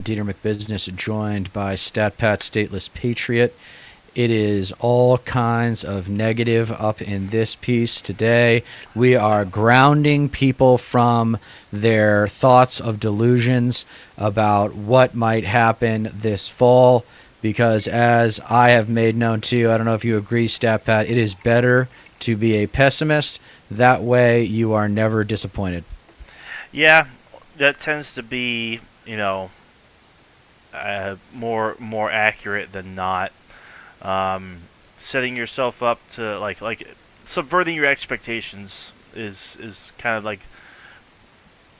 Dieter McBusiness, joined by StatPat Stateless Patriot. It is all kinds of negative up in this piece today. We are grounding people from their thoughts of delusions about what might happen this fall, because as I have made known to you, I don't know if you agree, StatPat, it is better to be a pessimist. That way you are never disappointed. Yeah, that tends to be, more accurate than not. Setting yourself up to like subverting your expectations is kind of like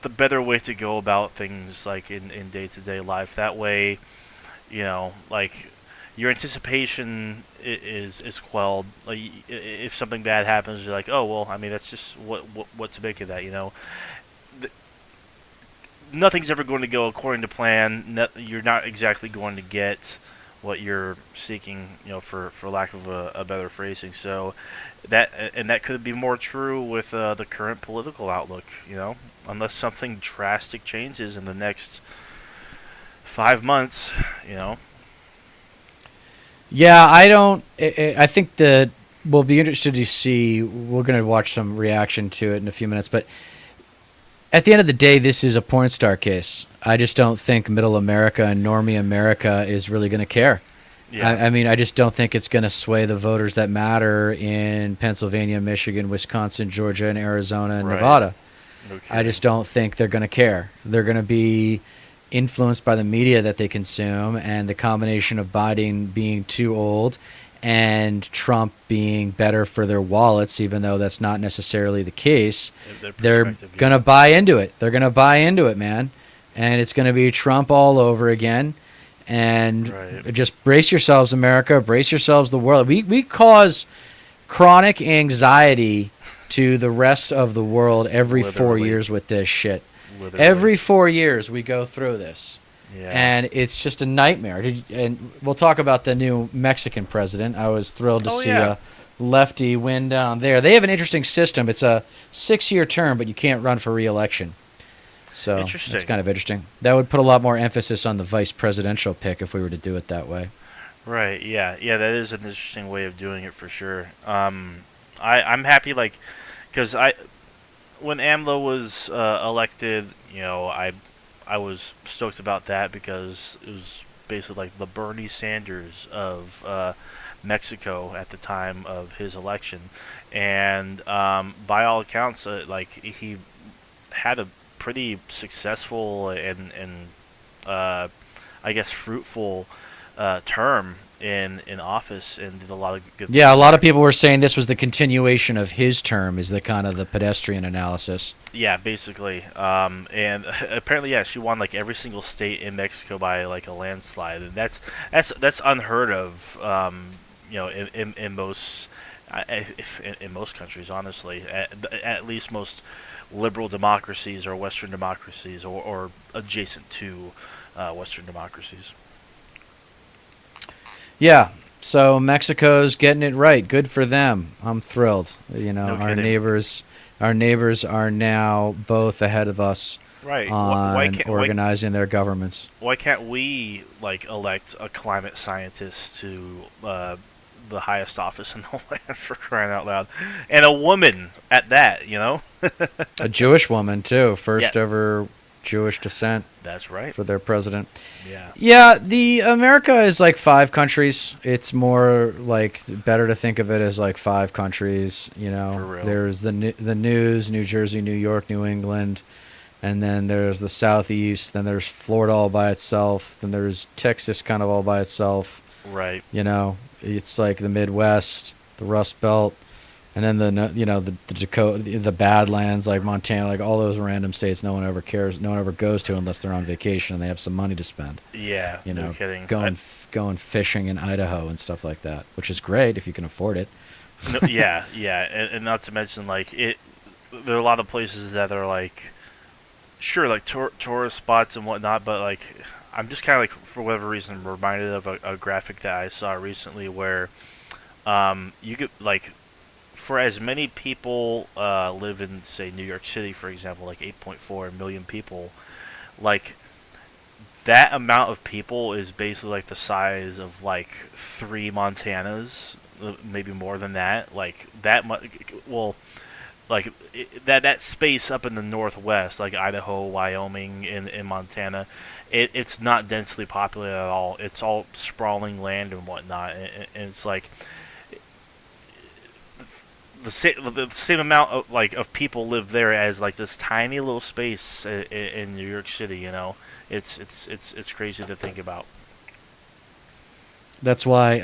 the better way to go about things, like in day-to-day life. That way, like your anticipation is quelled. Like if something bad happens, you're like, oh well, I mean that's just what to make of that. Nothing's ever going to go according to plan. You're not exactly going to get what you're seeking, for lack of a better phrasing. So that could be more true with the current political outlook. Unless something drastic changes in the next 5 months. Yeah, I don't. I think that we'll be interested to see. We're going to watch some reaction to it in a few minutes, but at the end of the day, this is a porn star case. I just don't think middle America and normie America is really going to care. Yeah. I mean, I just don't think it's going to sway the voters that matter in Pennsylvania, Michigan, Wisconsin, Georgia, and Arizona and Right. Nevada. No I kidding. just don't think they're going to care. They're going to be influenced by the media that they consume, and the combination of Biden being too old and Trump being better for their wallets, even though that's not necessarily the case. Their They're perspective. going Yeah. to buy into it. They're going to buy into it, man. And it's going to be Trump all over again. And Right. just brace yourselves, America. Brace yourselves, the world. We cause chronic anxiety to the rest of the world every 4 years with this shit. Literally. Every 4 years we go through this, Yeah. and it's just a nightmare. And we'll talk about the new Mexican president. I was thrilled to Oh see yeah. a lefty win down there. They have an interesting system. It's a 6-year term, but you can't run for re-election. So that's Interesting. kind of interesting. That would put a lot more emphasis on the vice presidential pick if we were to do it that way. Right. Yeah. Yeah. That is an interesting way of doing it for sure. I'm happy, like, because when AMLO was elected, I was stoked about that because it was basically like the Bernie Sanders of Mexico at the time of his election, and by all accounts, like he had a pretty successful and uh, I guess fruitful term in office, and did a lot of good Yeah, a things lot of there. people were saying this was the continuation of his term, is the kind of the pedestrian analysis. Yeah, basically. And apparently, yeah, she won like every single state in Mexico by like a landslide, and that's unheard of. In most, if in most countries, honestly, at least most liberal democracies or Western democracies, or adjacent to Western democracies. Yeah. So Mexico's getting it right. Good for them. I'm thrilled. No Our kidding. neighbors are now both ahead of us Right. Why on can't organizing their governments. why can't we like elect a climate scientist to the highest office in the land, for crying out loud, and a woman at that? A Jewish woman too, Yeah, first ever Jewish descent that's right. for their president. Yeah. Yeah, the America is like 5 countries. It's more like better to think of it as like 5 countries. For real. There's the news, New Jersey, New York, New England, and then there's the Southeast. Then there's Florida all by itself. Then there's Texas kind of all by itself. Right. It's like the Midwest, the Rust Belt, and then the Dakota, the Badlands, like Montana, like all those random states no one ever cares, no one ever goes to unless they're on vacation and they have some money to spend. Yeah. You No know, kidding. going fishing in Idaho and stuff like that, which is great if you can afford it. No, yeah, yeah, and not to mention like it. There are a lot of places that are like, sure, like tourist spots and whatnot, but like I'm just kind of like, for whatever reason, reminded of a graphic that I saw recently where you could like, for as many people live in, say, New York City, for example, like 8.4 million people, like that amount of people is basically like the size of like 3 Montanas, maybe more than that. Like that much. Well, like that space up in the northwest, like Idaho, Wyoming, and Montana, it's not densely populated at all. It's all sprawling land and whatnot, and it's like the same amount of people live there as like this tiny little space in New York City. You know, it's crazy to think about. That's why.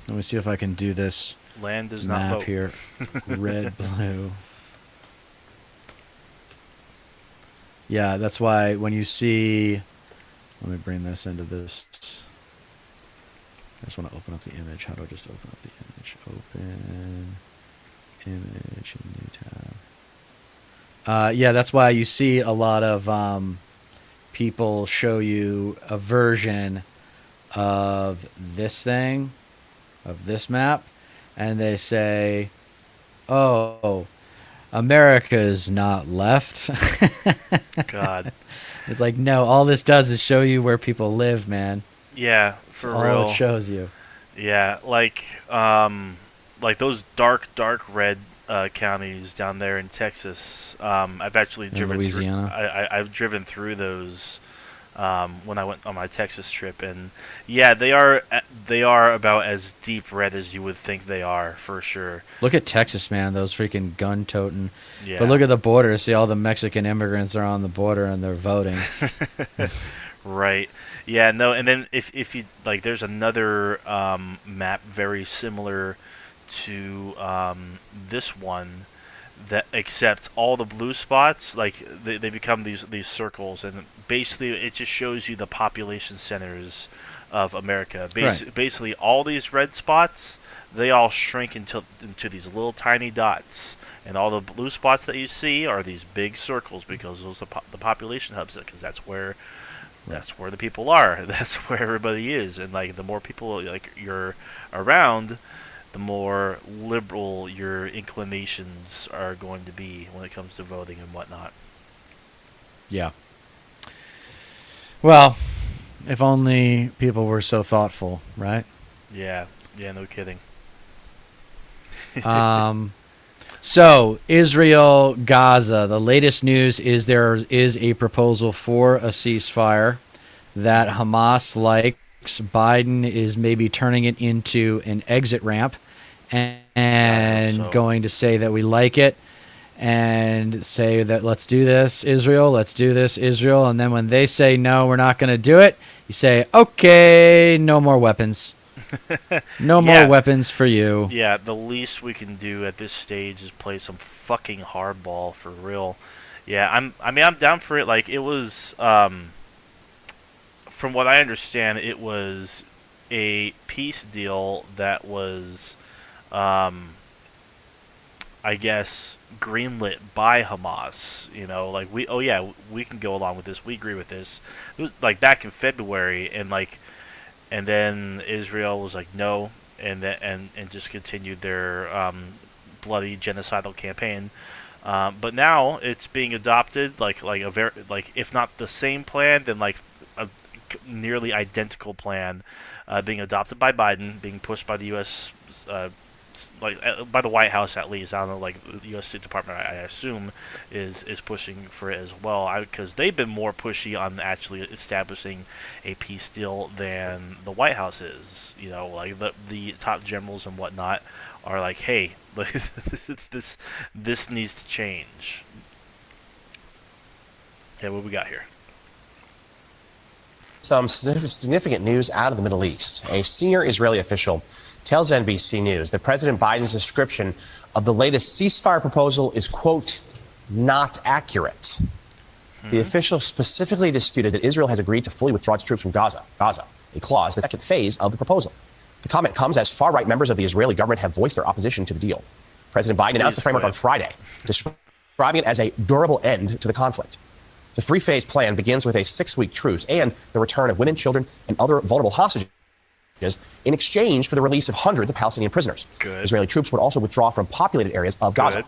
Let me see if I can do this. Land does not map vote. Here. Red, blue. Yeah, that's why when you see, let me bring this into this. I just want to open up the image. How do I just open up the image? Open image in new tab. Yeah, that's why you see a lot of people show you a version of this thing, of this map, and they say, "Oh, America's not left." God. It's like, no, all this does is show you where people live, man. Yeah, for That's real. all it shows you. Yeah, like those dark red counties down there in Texas. I've actually driven Louisiana. I've driven through those when I went on my Texas trip, and yeah, they are about as deep red as you would think they are, for sure. Look at Texas, man. Those freaking gun-toting. Yeah. But look at the border. See, all the Mexican immigrants are on the border and they're voting. Right. Yeah. No. And then if you like, there's another map very similar to this one, that except all the blue spots, like they become these circles, and basically it just shows you the population centers of America. Right. Basically all these red spots, they all shrink into these little tiny dots, and all the blue spots that you see are these big circles, because those are the population hubs, because that's where the people are. That's where everybody is, and like the more people like you're around, the more liberal your inclinations are going to be when it comes to voting and whatnot. Yeah. Well, if only people were so thoughtful, right? Yeah. Yeah, no kidding. So, Israel, Gaza. The latest news is there is a proposal for a ceasefire that Hamas likes. Biden is maybe turning it into an exit ramp and going to say that we like it and say that let's do this, Israel, let's do this, Israel. And then when they say, no, we're not going to do it, you say, okay, no more weapons. No more weapons for you. Yeah, the least we can do at this stage is play some fucking hardball, for real. Yeah, I'm down for it. Like, it was, from what I understand, it was a peace deal that was, I guess, greenlit by Hamas. You know, like, we can go along with this. We agree with this. It was like back in February, and then Israel was like no, and just continued their bloody genocidal campaign. But now it's being adopted, like a very, like, if not the same plan, then like a nearly identical plan being adopted by Biden, being pushed by the U.S. By the White House, at least. I don't know, like the U.S. State Department, I assume, is pushing for it as well, because they've been more pushy on actually establishing a peace deal than the White House is. You know, like the top generals and whatnot are like, hey, this needs to change. Okay, what we got here? Some significant news out of the Middle East. A senior Israeli official tells NBC News that President Biden's description of the latest ceasefire proposal is, quote, not accurate. The official specifically disputed that Israel has agreed to fully withdraw its troops from Gaza, a clause, the second phase of the proposal. The comment comes as far-right members of the Israeli government have voiced their opposition to the deal. President Biden announced the framework on Friday, describing it as a durable end to the conflict. The three-phase plan begins with a 6-week truce and the return of women, children, and other vulnerable hostages in exchange for the release of hundreds of Palestinian prisoners. Good. Israeli troops would also withdraw from populated areas of Gaza. Good.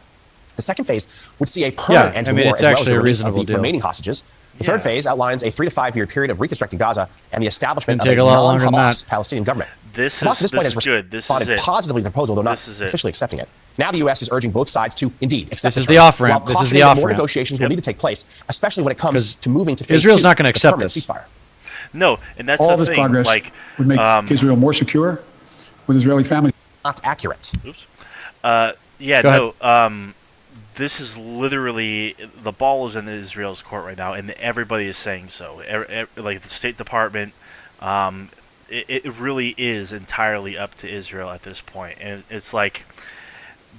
The second phase would see a permanent end to war, it's as well as actually the a release of reasonable the deal. remaining hostages, The third phase outlines a 3 to 5 year period of reconstructing Gaza and the establishment Didn't take of a a lot longer than non-Hamas that. Palestinian government. This Hamas is at this point has good. This is responded it. positively to the proposal, though not This is it. officially accepting it. Now the U.S. is urging both sides to indeed accept This is terms, the off-ramp. while This is cautioning the that off-ramp. more negotiations will need to take place, especially when it comes 'Cause to moving to phase Israel's 2, not gonna the accept permanent this. ceasefire. No, and that's All the this thing. progress Like, would make Israel more secure with Israeli families. Not accurate. oops. Yeah, Go no. This is literally the ball is in Israel's court right now, and everybody is saying so. Like the State Department, it really is entirely up to Israel at this point, and it's like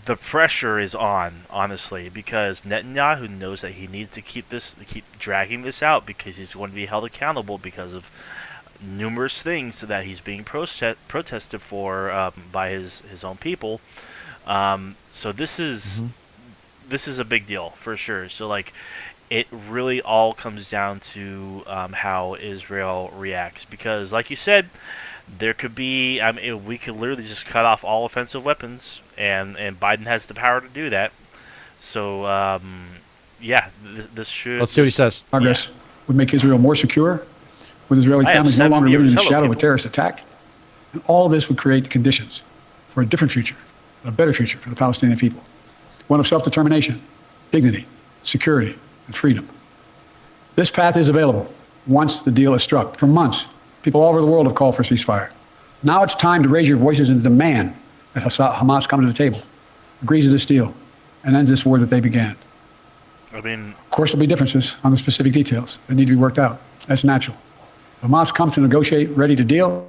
the pressure is on, honestly, because Netanyahu knows that he needs to keep dragging this out because he's going to be held accountable because of numerous things that he's being protested for by his own people. So this is a big deal for sure. So like, it really all comes down to how Israel reacts, because like you said, there could be. I mean, we could literally just cut off all offensive weapons, and Biden has the power to do that. So yeah, this should. Let's see what he says. Progress would make Israel more secure with Israeli I have families no 7 longer living viewers. in the Hello, shadow of a people. terrorist attack. And all this would create the conditions for a different future, a better future for the Palestinian people. One of self-determination, dignity, security, and freedom. This path is available once the deal is struck. For months, people all over the world have called for a ceasefire. Now it's time to raise your voices and demand that Hamas come to the table, agrees to this deal, and ends this war that they began. I mean, Of course, there'll be differences on the specific details that need to be worked out. That's natural. If Hamas comes to negotiate, ready to deal,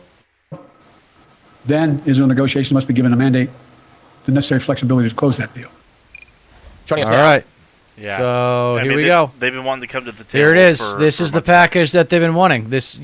then Israel negotiations must be given a mandate, the necessary flexibility to close that deal. Joining us All now. right. yeah. So I here mean, we go. They've been wanting to come to the table. Here it is. For This is the months now. package that they've been wanting. This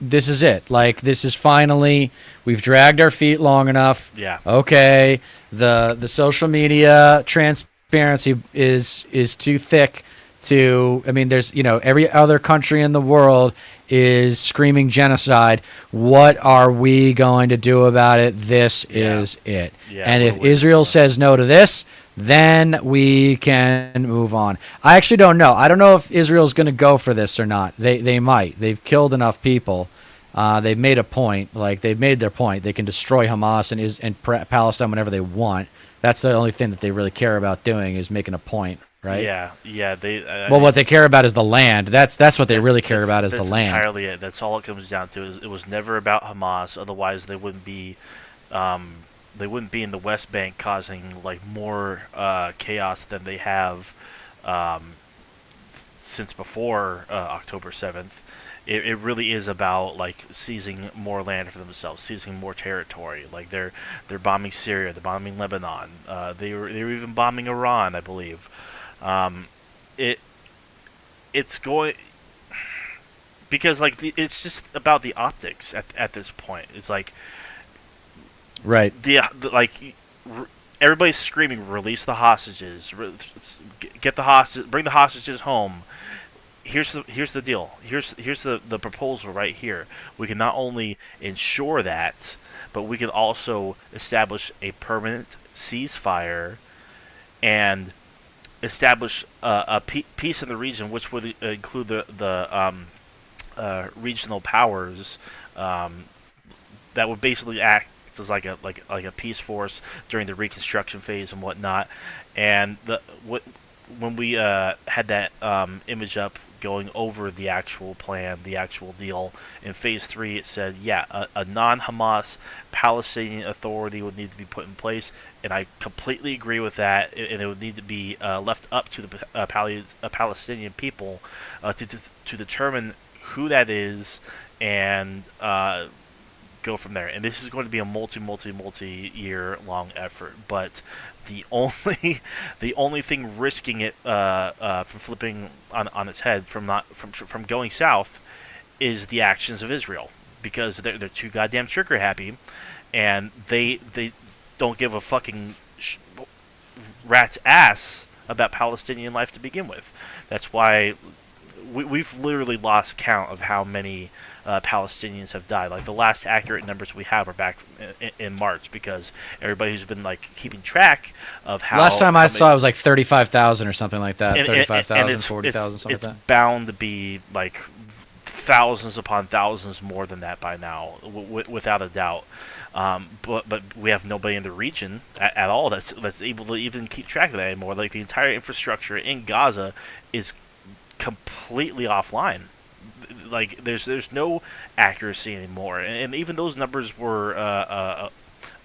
is it. Like, this is finally, we've dragged our feet long enough. Yeah. Okay. The social media transparency is too thick to, I mean, there's, every other country in the world is screaming genocide. What are we going to do about it? This is it. Yeah, and we're if waiting Israel for it. says no to this, then we can move on. I actually don't know. I don't know if Israel's going to go for this or not. They might. They've killed enough people. They've made a point. Like, they've made their point. They can destroy Hamas and Palestine whenever they want. That's the only thing that they really care about doing, is making a point, right? Yeah. They. Well, what they care about is the land. That's what they really care about, is the that's land. entirely it. That's all it comes down to. It was never about Hamas. Otherwise, they wouldn't be in the West Bank causing like more chaos than they have since before October 7th. It really is about like seizing more land for themselves, seizing more territory. Like they're bombing Syria, they're bombing Lebanon. They were even bombing Iran, I believe. It's going because like it's just about the optics at this point. It's like Right. everybody's screaming, release the hostages, get the hostage, bring the hostages home. Here's the deal. Here's the proposal right here. We can not only ensure that, but we can also establish a permanent ceasefire and establish a peace in the region, which would include the regional powers that would basically act as like a peace force during the reconstruction phase and whatnot. And when we had that image up going over the actual plan, the actual deal in phase 3, it said, a non-Hamas Palestinian authority would need to be put in place, and I completely agree with that. And it would need to be left up to the Palestinian people to determine who that is and go from there. And this is going to be a multi-year long effort, but the only thing risking it from flipping on its head from going south is the actions of Israel, because they're too goddamn trigger happy, and they don't give a fucking rat's ass about Palestinian life to begin with. That's why we've literally lost count of how many Palestinians have died. Like the last accurate numbers we have are back in March, because everybody who's been like keeping track of how. Last time I saw many, it was like 35,000 or something like that. 35,000, 40,000, something like that. It's bound to be like thousands upon thousands more than that by now, without a doubt. But we have nobody in the region at all that's able to even keep track of that anymore. Like the entire infrastructure in Gaza is completely offline. Like there's no accuracy anymore, and even those numbers were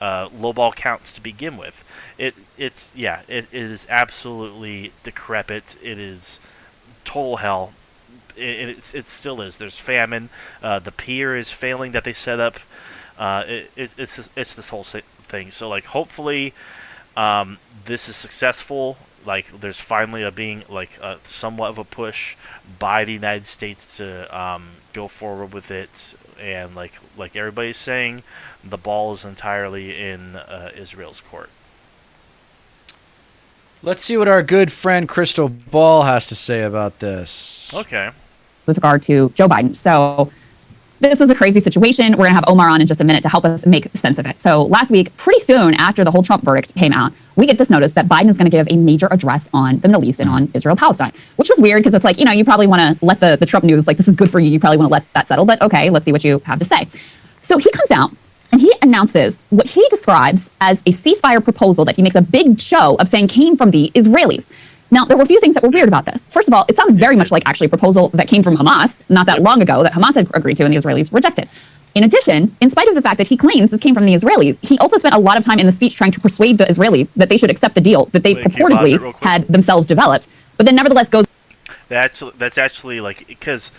lowball counts to begin with. It is absolutely decrepit. It is total hell. It still is. There's famine. The pier is failing that they set up. It's this whole thing. So like hopefully this is successful. Like there's finally somewhat of a push by the United States to go forward with it, and like everybody's saying, the ball is entirely in Israel's court. Let's see what our good friend Crystal Ball has to say about this. Okay. With regard to Joe Biden. So this was a crazy situation. We're going to have Omar on in just a minute to help us make sense of it. So last week, pretty soon after the whole Trump verdict came out, we get this notice that Biden is going to give a major address on the Middle East and on Israel-Palestine, which was weird because it's like, you probably want to let the Trump news, like this is good for you. You probably want to let that settle. But okay, let's see what you have to say. So he comes out and he announces what he describes as a ceasefire proposal that he makes a big show of saying came from the Israelis. Now, there were a few things that were weird about this. First of all, it sounded very much like actually a proposal that came from Hamas not that long ago that Hamas had agreed to and the Israelis rejected. In addition, in spite of the fact that he claims this came from the Israelis, he also spent a lot of time in the speech trying to persuade the Israelis that they should accept the deal that they purportedly had themselves developed, but then nevertheless goes... That's actually like, because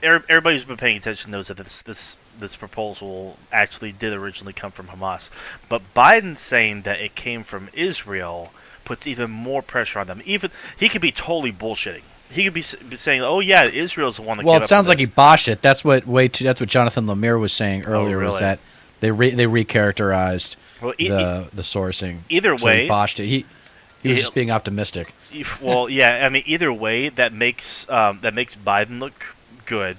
everybody who's been paying attention knows that this proposal actually did originally come from Hamas. But Biden saying that it came from Israel puts even more pressure on them. Even he could be totally bullshitting. He could be saying, "Oh yeah, Israel's the one that." Well, it sounds like he botched it. That's what Jonathan Lemire was saying earlier. Really? Was that they recharacterized the sourcing. Either so way, he botched it. He was just being optimistic. Well, yeah. I mean, either way, that makes Biden look good,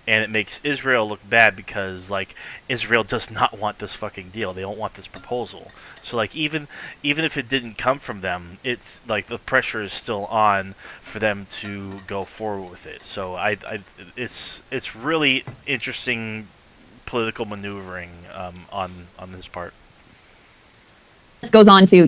and it makes Israel look bad, because like Israel does not want this fucking deal. They don't want this proposal. So like even if it didn't come from them, it's like the pressure is still on for them to go forward with it. So it's really interesting political maneuvering on his part. Goes on to,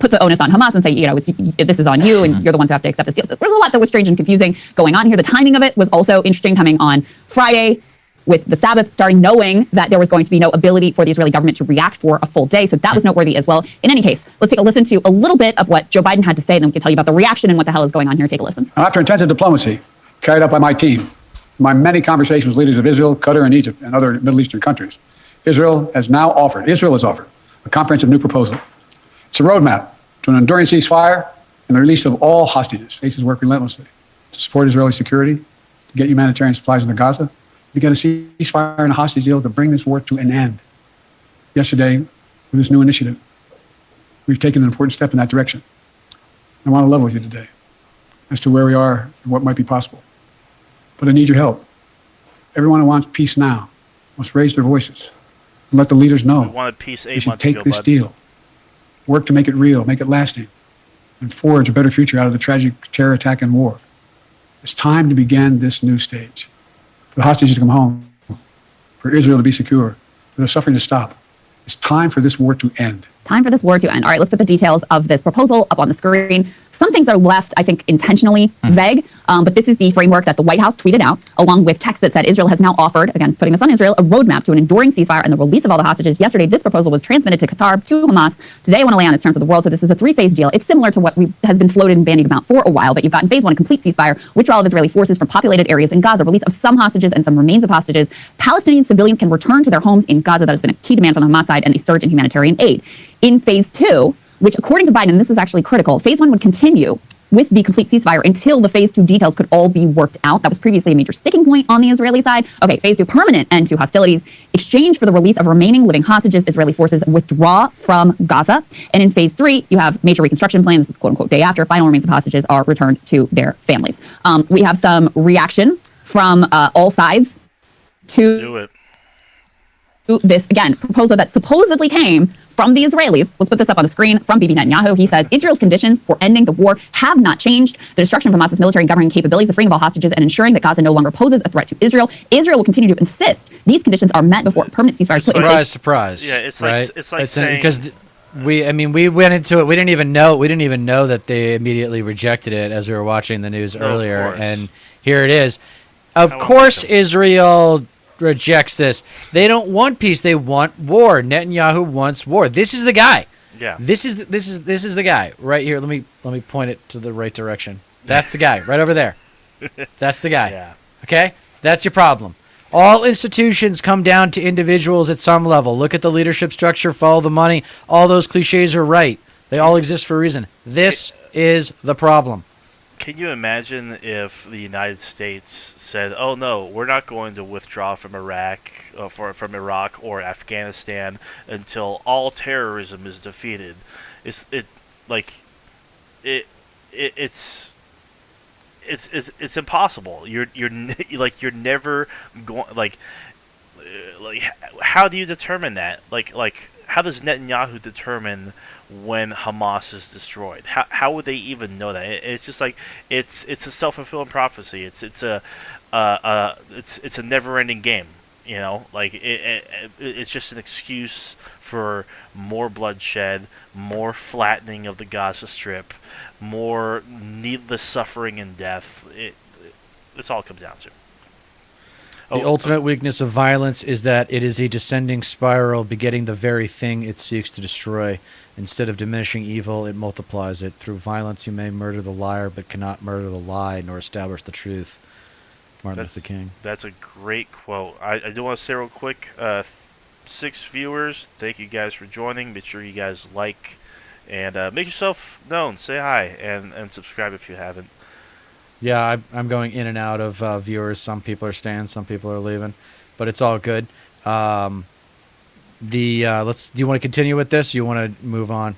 put the onus on Hamas and say, this is on you and you're the ones who have to accept this deal. So there's a lot that was strange and confusing going on here. The timing of it was also interesting, coming on Friday with the Sabbath starting, knowing that there was going to be no ability for the Israeli government to react for a full day. So that was noteworthy as well. In any case, let's take a listen to a little bit of what Joe Biden had to say, and then we can tell you about the reaction and what the hell is going on here. Take a listen. After intensive diplomacy carried out by my team, my many conversations with leaders of Israel, Qatar, and Egypt, and other Middle Eastern countries, Israel has offered a comprehensive new proposal. It's a roadmap to an enduring ceasefire and the release of all hostages. ACES work relentlessly to support Israeli security, to get humanitarian supplies into Gaza, to get a ceasefire and a hostage deal to bring this war to an end. Yesterday, with this new initiative, we've taken an important step in that direction. I want to level with you today as to where we are and what might be possible. But I need your help. Everyone who wants peace now must raise their voices and let the leaders know We wanted peace 8 they should months ago, take this bud. deal, work to make it real, make it lasting, and forge a better future out of the tragic terror attack and war. It's time to begin this new stage. For the hostages to come home, for Israel to be secure, for the suffering to stop. It's time for this war to end. Time for this war to end. All right, let's put the details of this proposal up on the screen. Some things are left, I think, intentionally vague, but this is the framework that the White House tweeted out, along with text that said Israel has now offered, again, putting this on Israel, a roadmap to an enduring ceasefire and the release of all the hostages. Yesterday, this proposal was transmitted to Qatar, to Hamas. Today, I want to lay on its terms of the world. So this is a three-phase deal. It's similar to what has been floated and bandied about for a while, but you've gotten phase one, a complete ceasefire, withdrawal of Israeli forces from populated areas in Gaza, release of some hostages and some remains of hostages. Palestinian civilians can return to their homes in Gaza. That has been a key demand from the Hamas side, and a surge in humanitarian aid. In phase two, which according to Biden, and this is actually critical, phase one would continue with the complete ceasefire until the phase 2 details could all be worked out. That was previously a major sticking point on the Israeli side. Okay, phase 2, permanent end to hostilities. Exchange for the release of remaining living hostages, Israeli forces withdraw from Gaza. And in phase 3, you have major reconstruction plan. This is quote unquote day after. Final remains of hostages are returned to their families. We have some reaction from all sides to this, again, proposal that supposedly came from the Israelis. Let's put this up on the screen from Bibi Netanyahu. He says, Israel's conditions for ending the war have not changed. The destruction of Hamas's military and governing capabilities, the freeing of all hostages, and ensuring that Gaza no longer poses a threat to Israel. Israel will continue to insist these conditions are met before a permanent ceasefire is put in place. Surprise. Yeah, it's right? like saying... Because we went into it. We didn't even know that they immediately rejected it as we were watching the news earlier. And here it is. Of course Israel rejects this. They don't want peace. They want war. Netanyahu wants war. This is the guy. Yeah. This is the guy right here. Let me point it to the right direction. That's the guy right over there. That's the guy. Yeah. Okay? That's your problem. All institutions come down to individuals at some level. Look at the leadership structure, follow the money. All those cliches are right. They all exist for a reason. This is the problem. Can you imagine if the United States said, "Oh no, we're not going to withdraw from Iraq, from Iraq or Afghanistan until all terrorism is defeated"? It's impossible. You're never going how do you determine that? Like how does Netanyahu determine when Hamas is destroyed? How would they even know that? It's just like it's a self-fulfilling prophecy. It's a never-ending game. You know, like it's just an excuse for more bloodshed, more flattening of the Gaza Strip, more needless suffering and death. This all comes down to. The ultimate weakness of violence is that it is a descending spiral, begetting the very thing it seeks to destroy. Instead of diminishing evil, it multiplies it. Through violence, you may murder the liar, but cannot murder the lie, nor establish the truth. Martin Luther King. That's a great quote. I do want to say real quick, 6 viewers, thank you guys for joining. Make sure you guys like and make yourself known. Say hi and subscribe if you haven't. Yeah, I'm going in and out of viewers. Some people are staying, some people are leaving, but it's all good. Do you want to continue with this? You want to move on?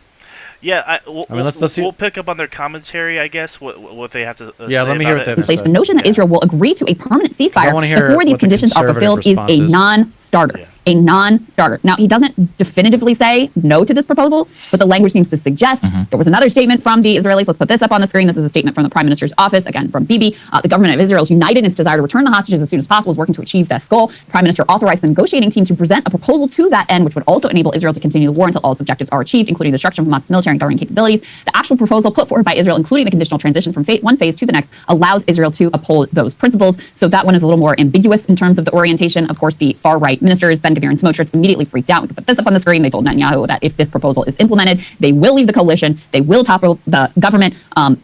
Yeah, let's see. We'll pick up on their commentary, I guess. What they have to. Let me hear what they have to say. The notion that Israel will agree to a permanent ceasefire before these conditions are fulfilled is a non-starter. Yeah. A non-starter. Now, he doesn't definitively say no to this proposal, but the language seems to suggest. There was another statement from the Israelis. Let's put this up on the screen. This is a statement from the Prime Minister's office, again from Bibi. The government of Israel is united in its desire to return the hostages as soon as possible, is working to achieve this goal. The Prime Minister authorized the negotiating team to present a proposal to that end, which would also enable Israel to continue the war until all its objectives are achieved, including the destruction of Hamas' military and governing capabilities. The actual proposal put forward by Israel, including the conditional transition from one phase to the next, allows Israel to uphold those principles. So that one is a little more ambiguous in terms of the orientation. Of course, the far-right ministers, Ben-Gvir and Smotrich, immediately freaked out. We can put this up on the screen. They told Netanyahu that if this proposal is implemented, they will leave the coalition. They will topple the government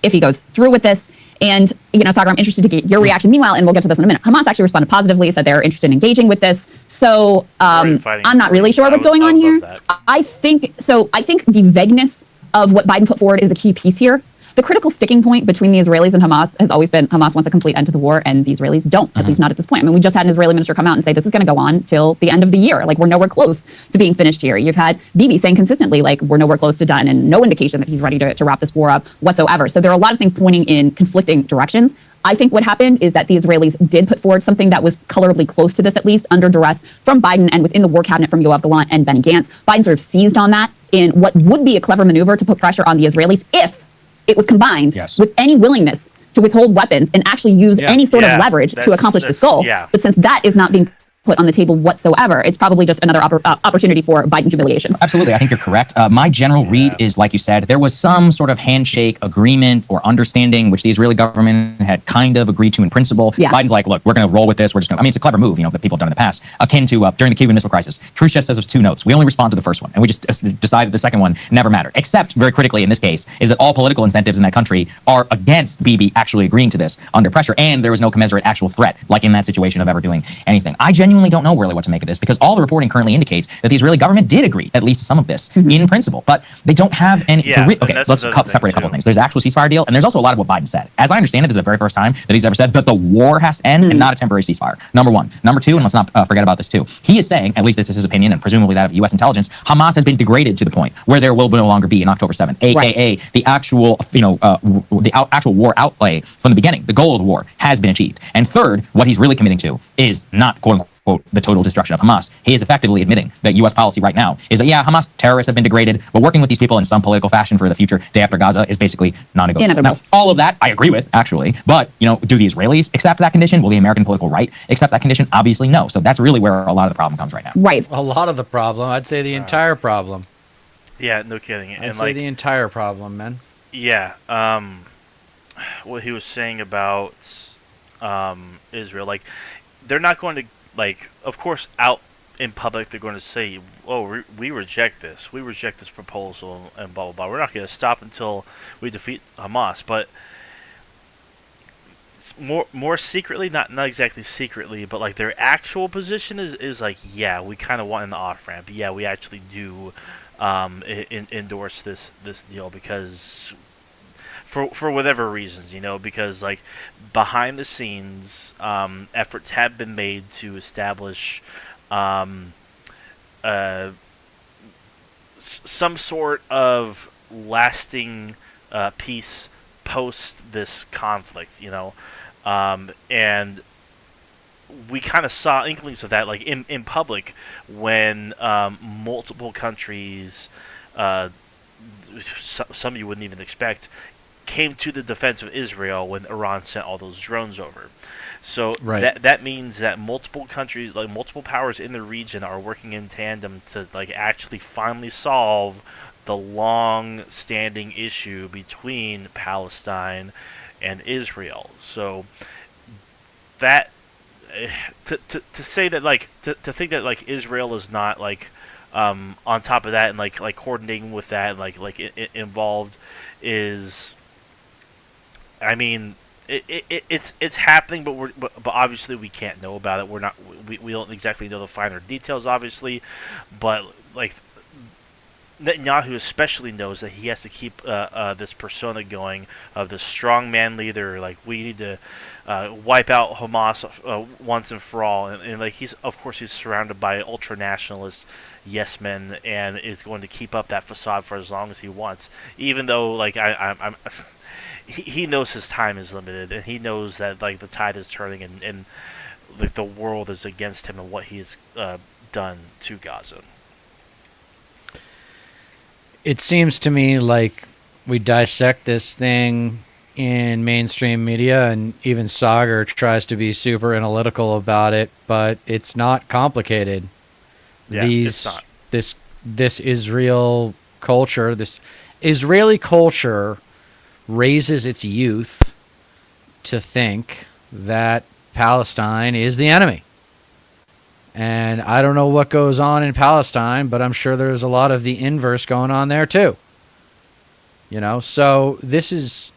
if he goes through with this. And, Sagar, I'm interested to get your reaction. Meanwhile, and we'll get to this in a minute, Hamas actually responded positively, said they're interested in engaging with this. So I'm not really sure what's going on here. I think the vagueness of what Biden put forward is a key piece here. The critical sticking point between the Israelis and Hamas has always been Hamas wants a complete end to the war, and the Israelis don't, at least not at this point. I mean, we just had an Israeli minister come out and say this is going to go on till the end of the year. Like, we're nowhere close to being finished here. You've had Bibi saying consistently, like, we're nowhere close to done, and no indication that he's ready to wrap this war up whatsoever. So there are a lot of things pointing in conflicting directions. I think what happened is that the Israelis did put forward something that was colorably close to this, at least under duress from Biden and within the war cabinet from Yoav Gallant and Benny Gantz. Biden sort of seized on that in what would be a clever maneuver to put pressure on the Israelis if it was combined with any willingness to withhold weapons and actually use any sort of leverage to accomplish this goal. Yeah. But since that is not being put on the table whatsoever, it's probably just another opportunity for Biden humiliation. Absolutely. I think you're correct. My general read is, like you said, there was some sort of handshake agreement or understanding which the Israeli government had kind of agreed to in principle. Yeah. Biden's like, look, we're going to roll with this. We're just going to, it's a clever move, that people have done in the past, akin to during the Cuban Missile Crisis. Khrushchev says there's 2 notes. We only respond to the first one. And we just decided the second one never mattered. Except, very critically in this case, is that all political incentives in that country are against Bibi actually agreeing to this under pressure. And there was no commensurate actual threat, like in that situation, of ever doing anything. I genuinely genuinely don't know really what to make of this, because all the reporting currently indicates that the Israeli government did agree, at least some of this, in principle, but they don't have any. Yeah, Okay, let's separate a couple of things. There's the actual ceasefire deal, and there's also a lot of what Biden said. As I understand it, this is the very first time that he's ever said that the war has to end and not a temporary ceasefire. Number one. Number two, and let's not forget about this too. He is saying, at least this is his opinion, and presumably that of U.S. intelligence, Hamas has been degraded to the point where there will no longer be an October 7th, aka the actual, actual war outlay from the beginning. The goal of the war has been achieved. And third, what he's really committing to is not quote unquote the total destruction of Hamas. He is effectively admitting that U.S. policy right now is that, yeah, Hamas terrorists have been degraded, but working with these people in some political fashion for the future day after Gaza is basically non-negotiable. Now, all of that I agree with, actually, but, do the Israelis accept that condition? Will the American political right accept that condition? Obviously, no. So that's really where a lot of the problem comes right now. Right. A lot of the problem. I'd say the entire problem. Yeah, no kidding. I'd say the entire problem, man. Yeah, what he was saying about Israel, like, they're not going to, like, of course, out in public, they're going to say, "Oh, we reject this. We reject this proposal," and blah blah blah. We're not going to stop until we defeat Hamas. But more secretly, not exactly secretly, but like their actual position is like, yeah, we kind of want an off ramp. Yeah, we actually do endorse this deal because. For whatever reasons, because like behind the scenes, efforts have been made to establish some sort of lasting peace post this conflict, and we kind of saw inklings of that, like in public, when multiple countries, some you wouldn't even expect, came to the defense of Israel when Iran sent all those drones over. So that means that multiple countries, like multiple powers in the region, are working in tandem to like actually finally solve the long-standing issue between Palestine and Israel. So that to say that like to think that like Israel is not like on top of that and like coordinating with that and like involved is. I mean, it's happening, but obviously we can't know about it. We don't exactly know the finer details, obviously, but like Netanyahu especially knows that he has to keep this persona going of the strongman leader. Like, we need to wipe out Hamas once and for all, and like he's surrounded by ultra nationalist yes men, and is going to keep up that facade for as long as he wants, even though like I'm. He knows his time is limited, and he knows that like the tide is turning, and like the world is against him and what he's done to Gaza. It seems to me like we dissect this thing in mainstream media, and even Sagar tries to be super analytical about it, but it's not complicated. Yeah, it's not. This Israel culture, this Israeli culture raises its youth to think that Palestine is the enemy. And I don't know what goes on in Palestine, but I'm sure there's a lot of the inverse going on there too. So this is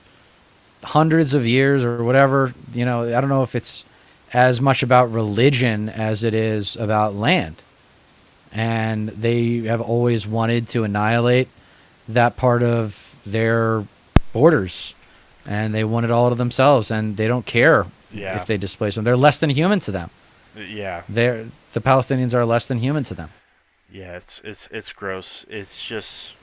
hundreds of years or whatever, I don't know if it's as much about religion as it is about land. And they have always wanted to annihilate that part of their borders, and they want it all to themselves, and they don't care if they displace them. They're less than human to them. Yeah, the Palestinians are less than human to them. Yeah, it's gross. It's just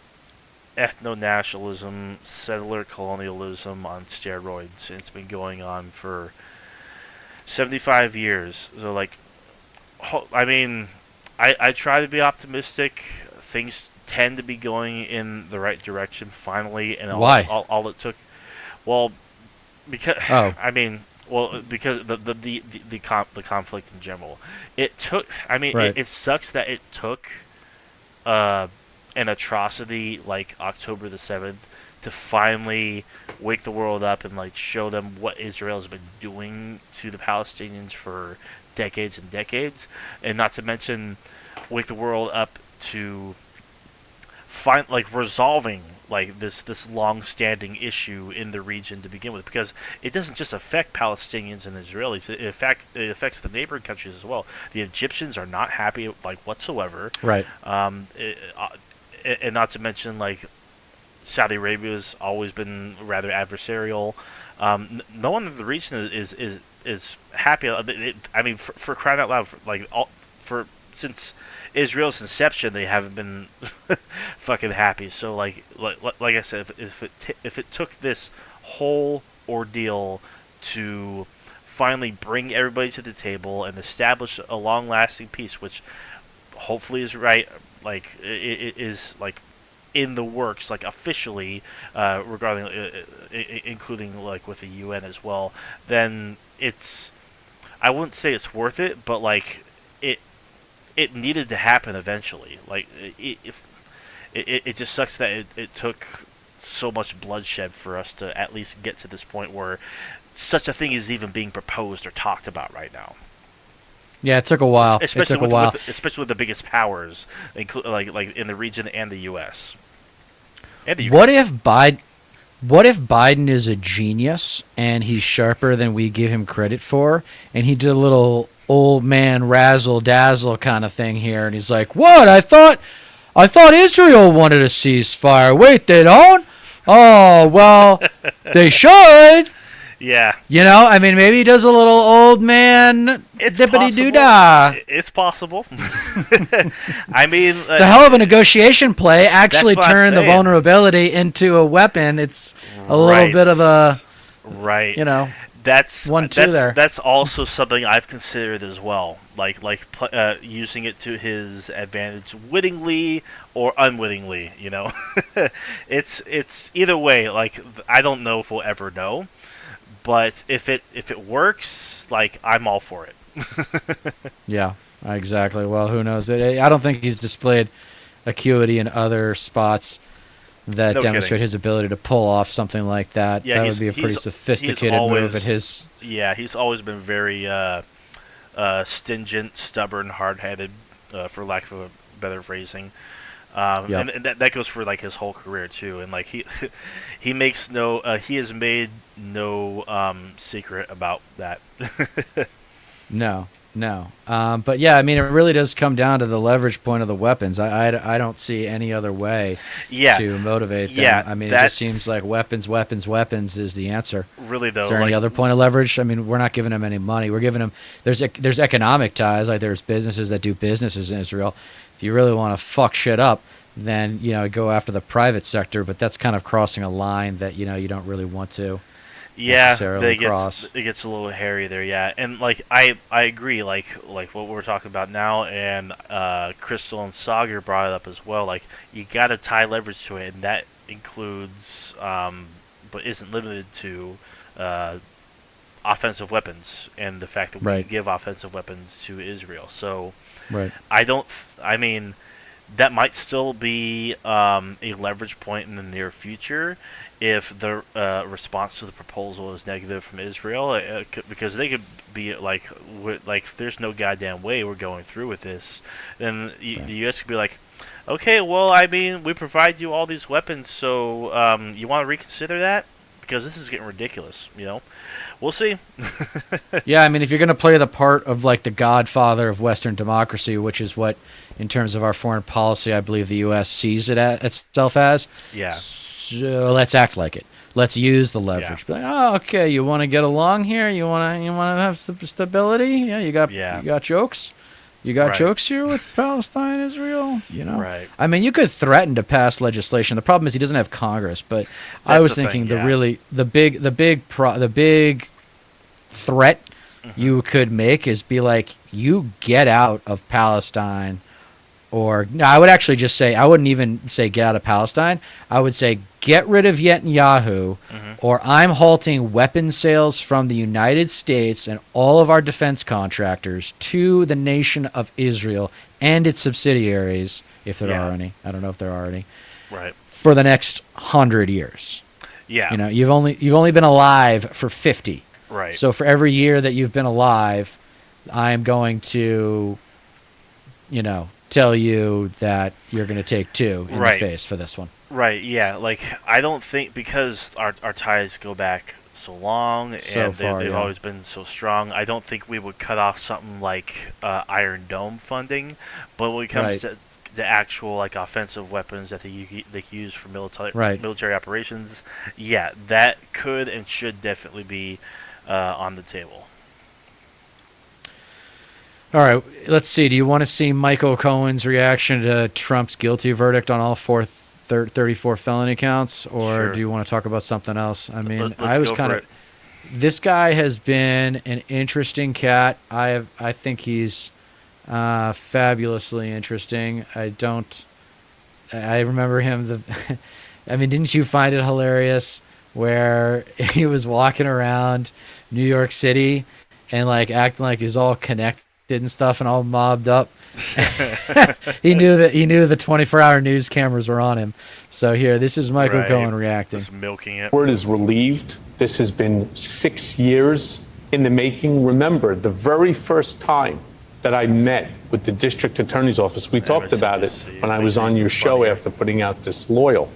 ethno-nationalism, settler colonialism on steroids. It's been going on for 75 years. So like, I mean, I try to be optimistic. Things tend to be going in the right direction finally, and all it took, because because the conflict in general, it took. I mean, it sucks that it took an atrocity like October the 7th to finally wake the world up and like show them what Israel has been doing to the Palestinians for decades and decades, and not to mention wake the world up to resolving like this long-standing issue in the region to begin with, because it doesn't just affect Palestinians and Israelis. It affects the neighboring countries as well. The Egyptians are not happy like whatsoever. Right. And not to mention like Saudi Arabia's always been rather adversarial. No one in the region is happy. I mean, for crying out loud, since Israel's inception, they haven't been fucking happy. So like I said, if it took this whole ordeal to finally bring everybody to the table and establish a long-lasting peace, which hopefully is right, like it is like in the works, like officially, regarding including like with the UN as well, then I wouldn't say it's worth it, but like it needed to happen eventually. Like it just sucks that it took so much bloodshed for us to at least get to this point where such a thing is even being proposed or talked about right now. Yeah, it took a while. Especially it took a while. Especially with the biggest powers, like in the region and the U.S. And the UK. What if Biden is a genius and he's sharper than we give him credit for, and he did a little old man razzle dazzle kind of thing here, and he's like, "What? I thought Israel wanted a ceasefire. Wait, they don't? Oh, well, they should." Yeah. You know, I mean, maybe he does a little old man dippity-doo-dah. It's possible. I mean... it's a hell of a negotiation play. Actually turn the saying. vulnerability into a weapon. It's a little bit of a... Right. You know, that's 1-2 there. That's also something I've considered as well. Using it to his advantage wittingly or unwittingly, you know. It's either way, like, I don't know if we'll ever know. But if it works, like, I'm all for it. Yeah, exactly. Well, who knows? I don't think he's displayed acuity in other spots that demonstrate his ability to pull off something like that. Yeah, that would be a pretty sophisticated move at his... Yeah, he's always been very stingent, stubborn, hard-headed, for lack of a better phrasing. And that goes for like his whole career too, and like he he has made no secret about that. No. But yeah, I mean, it really does come down to the leverage point of the weapons. I don't see any other way to motivate them. Yeah, I mean, it just seems like weapons is the answer. Really though, is there any other point of leverage? I mean, we're not giving them any money. We're giving them there's economic ties. Like there's businesses that do businesses in Israel. If you really want to fuck shit up, then go after the private sector. But that's kind of crossing a line that you don't really want to. Yeah, cross. It gets a little hairy there. Yeah, and like I agree. Like what we're talking about now, and Crystal and Sagar brought it up as well. Like you got to tie leverage to it, and that includes, but isn't limited to, offensive weapons and the fact that we give offensive weapons to Israel. So. Right. I mean, that might still be a leverage point in the near future if the response to the proposal is negative from Israel, because they could be like, there's no goddamn way we're going through with this. Then the U.S. could be like, okay, well, I mean, we provide you all these weapons, so you want to reconsider that? Because this is getting ridiculous, We'll see. Yeah, I mean, if you're going to play the part of like the godfather of Western democracy, which is what, in terms of our foreign policy, I believe the U.S. sees it itself as. Yeah. So let's act like it. Let's use the leverage. Be like, oh, okay, you want to get along here? You want to have stability? Yeah, you got jokes. You got jokes here with Palestine, Israel. Right. I mean, you could threaten to pass legislation. The problem is he doesn't have Congress. But I was thinking the big threat you could make is be like, you get out of Palestine, or no, I would actually just say, I wouldn't even say get out of Palestine. I would say get rid of Netanyahu, or I'm halting weapon sales from the United States and all of our defense contractors to the nation of Israel and its subsidiaries, if there are any. I don't know if there are any. Right. For the next 100 years. Yeah. You've only been alive for 50. Right. So for every year that you've been alive, I'm going to, tell you that you're going to take 2 in Right. the face for this one. Right, yeah. Like, I don't think, because our ties go back so long So and far, they've yeah. always been so strong, I don't think we would cut off something like Iron Dome funding. But when it comes Right. to the actual like offensive weapons that they can use for Right. military operations, yeah, that could and should definitely be on the table. All right, let's see. Do you want to see Michael Cohen's reaction to Trump's guilty verdict on all 34 felony counts, or Sure. do you want to talk about something else? I mean, Let's I was go kind for of. it. This guy has been an interesting cat. I think he's fabulously interesting. I remember him. I mean, didn't you find it hilarious where he was walking around New York City and like acting like he's all connected and stuff and all mobbed up? He knew the 24-hour news cameras were on him. So here, this is Michael Right. Cohen reacting. Just milking it. Word is relieved. This has been 6 years in the making. Remember, the very first time that I met with the district attorney's office, we talked about it when I was on your show after putting out Disloyal.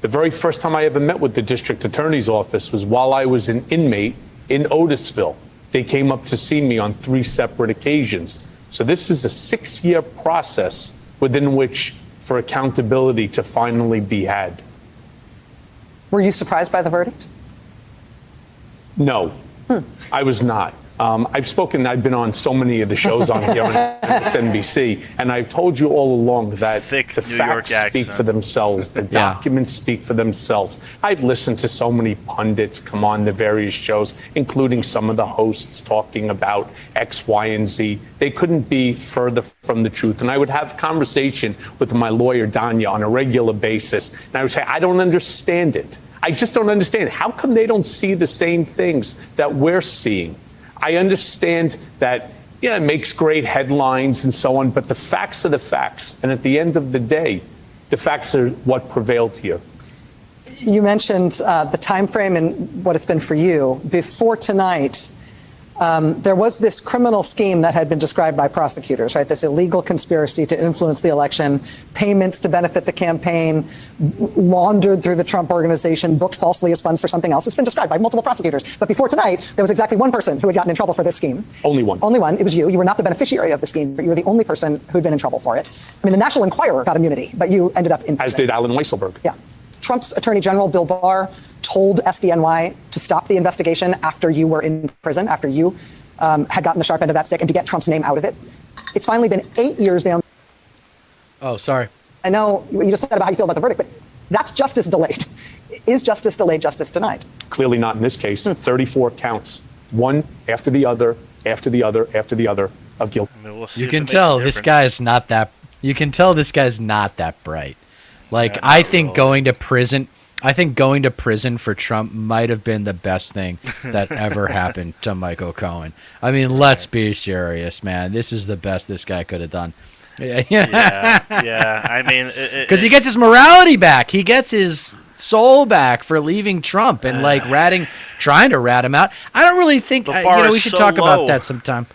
The very first time I ever met with the district attorney's office was while I was an inmate in Otisville. They came up to see me on 3 separate occasions. So this is a 6-year process within which for accountability to finally be had. Were you surprised by the verdict? No, I was not. I've been on so many of the shows on here on MSNBC, and I've told you all along that Thick the New York facts speak accent. for themselves. The documents speak for themselves. I've listened to so many pundits come on the various shows, including some of the hosts talking about X, Y, and Z. They couldn't be further from the truth. And I would have conversation with my lawyer, Danya, on a regular basis, and I would say, I don't understand it. I just don't understand. How come they don't see the same things that we're seeing? I understand that, it makes great headlines and so on, but the facts are the facts. And at the end of the day, the facts are what prevailed here. You mentioned the time frame and what it's been for you. Before tonight, there was this criminal scheme that had been described by prosecutors, right? This illegal conspiracy to influence the election, payments to benefit the campaign, laundered through the Trump organization, booked falsely as funds for something else. It's been described by multiple prosecutors. But before tonight, there was exactly one person who had gotten in trouble for this scheme. Only one. Only one. It was you. You were not the beneficiary of the scheme, but you were the only person who had been in trouble for it. I mean, the National Enquirer got immunity, but you ended up in prison. As did Alan Weisselberg. Yeah. Trump's Attorney General, Bill Barr, told SDNY to stop the investigation after you were in prison, after you had gotten the sharp end of that stick, and to get Trump's name out of it. It's finally been 8 years down. Oh, sorry. I know you just said about how you feel about the verdict, but that's justice delayed. Is justice delayed justice denied? Clearly not in this case. 34 counts, one after the other, after the other, after the other of guilt. I mean, we'll see You if can it makes a tell this difference. guy's not that. You can tell this guy's not that bright. Like, I think really. going to prison. I think going to prison for Trump might have been the best thing that ever happened to Michael Cohen. I mean, let's be serious, man. This is the best this guy could have done. Yeah. I mean, Because he gets his morality back. He gets his soul back for leaving Trump and like trying to rat him out. I don't really think The bar we is should so talk about low. that sometime.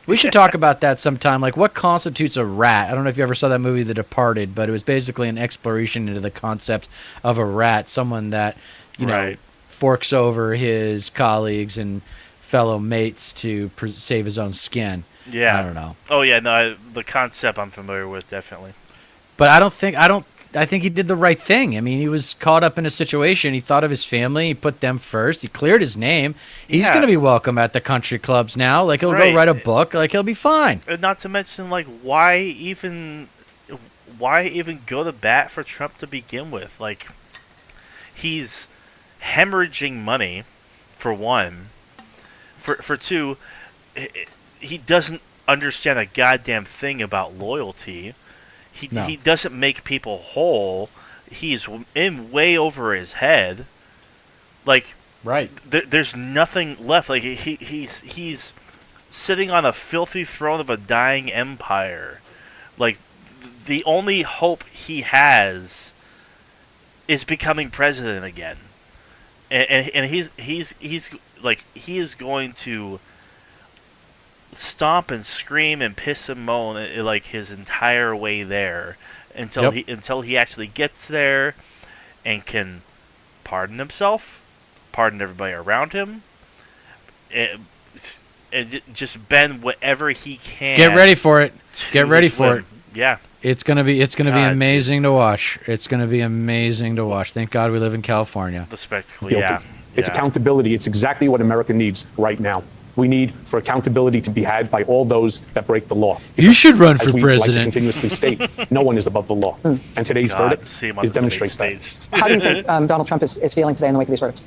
We should talk about that sometime. Like, what constitutes a rat? I don't know if you ever saw that movie, The Departed, but it was basically an exploration into the concept of a rat, someone that Right. forks over his colleagues and fellow mates to save his own skin. Yeah. I don't know. Oh yeah, no, the concept I'm familiar with definitely. But I think he did the right thing. I mean, he was caught up in a situation. He thought of his family. He put them first. He cleared his name. He's Yeah. going to be welcome at the country clubs now. Like, he'll Right. go write a book. Like, he'll be fine. And not to mention, like, why even go to bat for Trump to begin with? Like, he's hemorrhaging money, for one. For two, he doesn't understand a goddamn thing about loyalty. No. He doesn't make people whole. He's in way over his head. Like, Right. there's nothing left. Like, he's sitting on a filthy throne of a dying empire. Like, the only hope he has is becoming president again. And he's like, he is going to stomp and scream and piss and moan like his entire way there until he actually gets there and can pardon himself, pardon everybody around him, and just bend whatever he can. Get ready for it. Get ready for it. Yeah. It's gonna be amazing to watch. It's gonna be amazing to watch. Thank God we live in California. The spectacle, Guilty. yeah. It's accountability. It's exactly what America needs right now. We need for accountability to be had by all those that break the law. You should run for As we president. like to continuously state, no one is above the law. And today's verdict demonstrates that. How do you think Donald Trump is feeling today in the wake of these verdicts?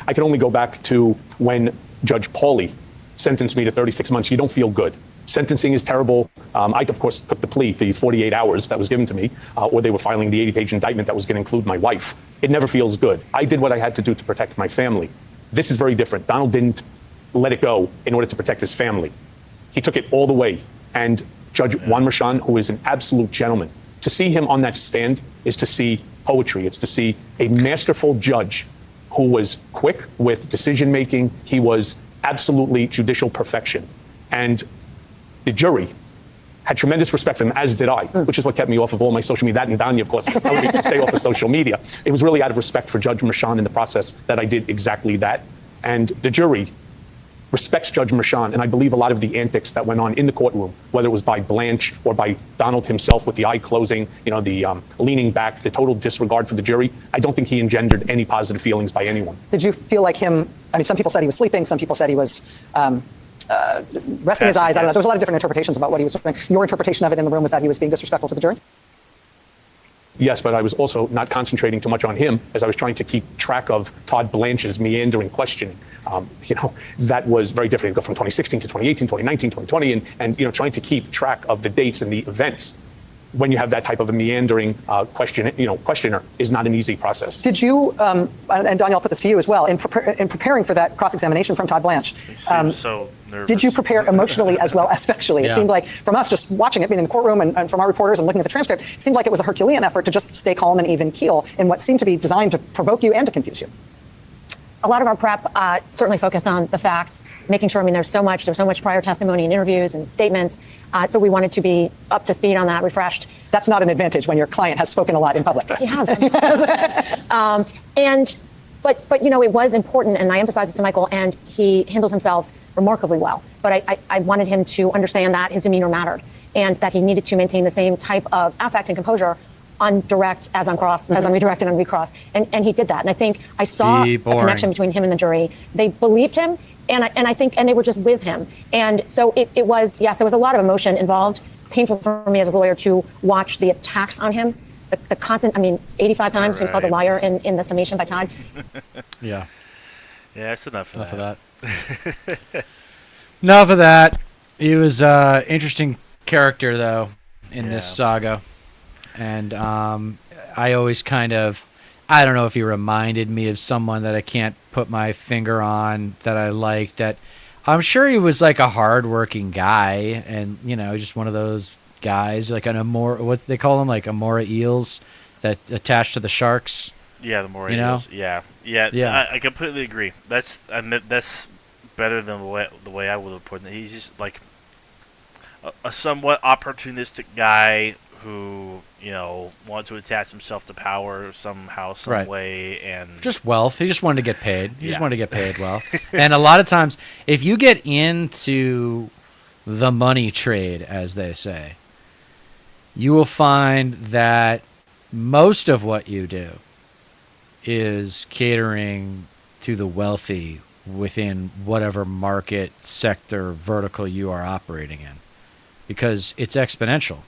I can only go back to when Judge Pauly sentenced me to 36 months. You don't feel good. Sentencing is terrible. I, of course, took the plea, the 48 hours that was given to me, or they were filing the 80-page indictment that was going to include my wife. It never feels good. I did what I had to do to protect my family. This is very different. Donald didn't let it go in order to protect his family. He took it all the way. And Judge Juan Merchan, who is an absolute gentleman, to see him on that stand is to see poetry. It's to see a masterful judge who was quick with decision-making. He was absolutely judicial perfection. And the jury had tremendous respect for him, as did I, which is what kept me off of all my social media. That and Danya, of course, telling me to stay off of social media. It was really out of respect for Judge Merchan in the process that I did exactly that. And the jury respects Judge Merchan, and I believe a lot of the antics that went on in the courtroom, whether it was by Blanche or by Donald himself with the eye closing, the leaning back, the total disregard for the jury, I don't think he engendered any positive feelings by anyone. Did you feel like him? I mean, some people said he was sleeping. Some people said he was resting his eyes. I don't know. There was a lot of different interpretations about what he was doing. Your interpretation of it in the room was that he was being disrespectful to the jury? Yes, but I was also not concentrating too much on him as I was trying to keep track of Todd Blanche's meandering questioning. That was very different. Go from 2016 to 2018, 2019, 2020, and trying to keep track of the dates and the events when you have that type of a meandering questioner is not an easy process. Did you, and Danya, I'll put this to you as well, in preparing for that cross-examination from Todd Blanche, so nervous. did you prepare emotionally as well as factually? It Yeah. seemed like, from us just watching it, being in the courtroom and from our reporters and looking at the transcript, it seemed like it was a Herculean effort to just stay calm and even keel in what seemed to be designed to provoke you and to confuse you. A lot of our prep certainly focused on the facts, making sure, there's so much prior testimony and interviews and statements. So we wanted to be up to speed on that, refreshed. That's not an advantage when your client has spoken a lot in public. He has. But it was important, and I emphasized this to Michael, and he handled himself remarkably well. But I wanted him to understand that his demeanor mattered and that he needed to maintain the same type of affect and composure on direct as on cross, as on redirect and on recross. And he did that. And I think I saw a connection between him and the jury. They believed him, and I think they were just with him. And so it was, yes, there was a lot of emotion involved. Painful for me as a lawyer to watch the attacks on him. The constant, 85 times he was called a liar in the summation by Todd. Yeah. Yeah, that's enough of that. Enough of that. He was an interesting character, though, in this saga. And I always I don't know if he reminded me of someone that I can't put my finger on that I liked. That I'm sure he was like a hardworking guy and, just one of those guys, like what they call them, like Amora eels that attach to the sharks. Yeah, the more eels. Yeah. I completely agree. That's better than the way I would have put it. He's just like a somewhat opportunistic guy who wanted to attach himself to power somehow, some way, and just wealth. He just wanted to get paid. He just wanted to get paid well. And a lot of times, if you get into the money trade, as they say, you will find that most of what you do is catering to the wealthy within whatever market, sector, vertical you are operating in, because it's exponential.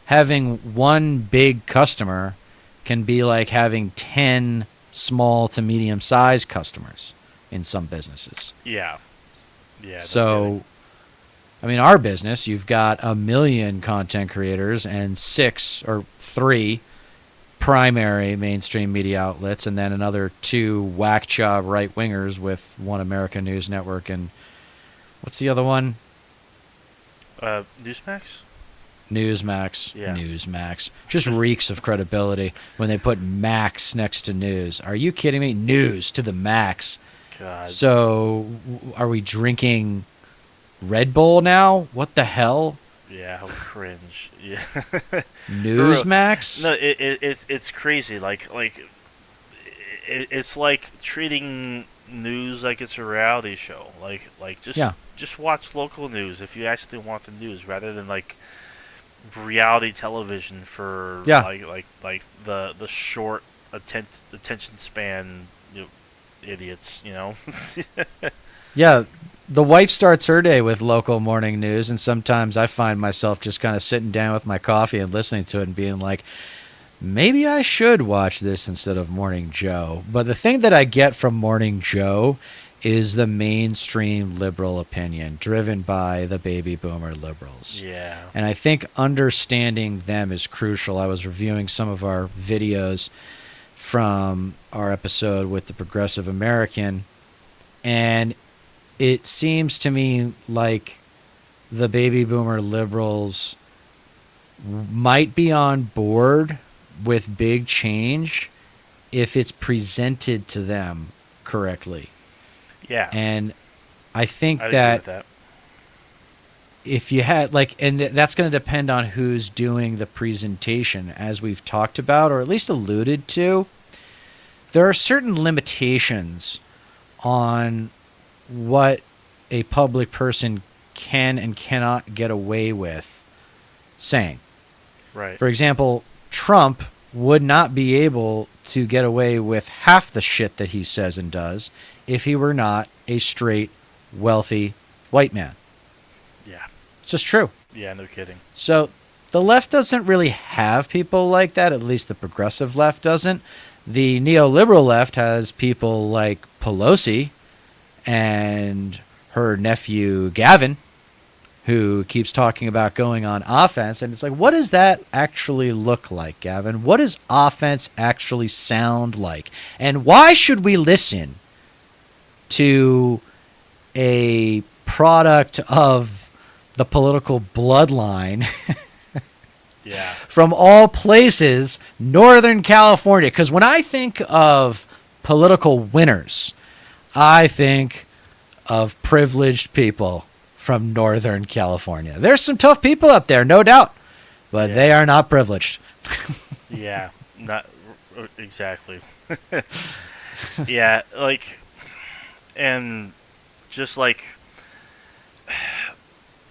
Having one big customer can be like having 10 small to medium-sized customers in some businesses. Yeah. So, our business, you've got 1 million content creators and 6 or 3 primary mainstream media outlets, and then another 2 whack job right-wingers with One America News Network and what's the other one? Newsmax? Newsmax. Yeah. Newsmax. Just reeks of credibility when they put Max next to news. Are you kidding me? News to the max. God. So are we drinking Red Bull now? What the hell? Yeah, how cringe. Yeah. Newsmax? No, it's crazy. It's like treating news like it's a reality show. Just watch local news if you actually want the news, rather than like reality television for like the short attention span, idiots. Yeah, the wife starts her day with local morning news, and sometimes I find myself just kind of sitting down with my coffee and listening to it and being like, maybe I should watch this instead of Morning Joe. But the thing that I get from Morning Joe is the mainstream liberal opinion driven by the baby boomer liberals. Yeah. And I think understanding them is crucial. I was reviewing some of our videos from our episode with the Progressive American, and it seems to me like the baby boomer liberals might be on board with big change if it's presented to them correctly. Yeah. And I think I'd that, agree with that. if you had and that's going to depend on who's doing the presentation, as we've talked about, or at least alluded to. There are certain limitations on what a public person can and cannot get away with saying. Right. For example, Trump would not be able to get away with half the shit that he says and does if he were not a straight, wealthy white man. Yeah. It's just true. Yeah, no kidding. So the left doesn't really have people like that, at least the progressive left doesn't. The neoliberal left has people like Pelosi and her nephew Gavin, who keeps talking about going on offense. And it's like, what does that actually look like, Gavin? What does offense actually sound like? And why should we listen to a product of the political bloodline Yeah. from all places, Northern California? Because when I think of political winners, I think of privileged people from Northern California. There's some tough people up there, no doubt, but they are not privileged. Yeah, not exactly. Yeah, and just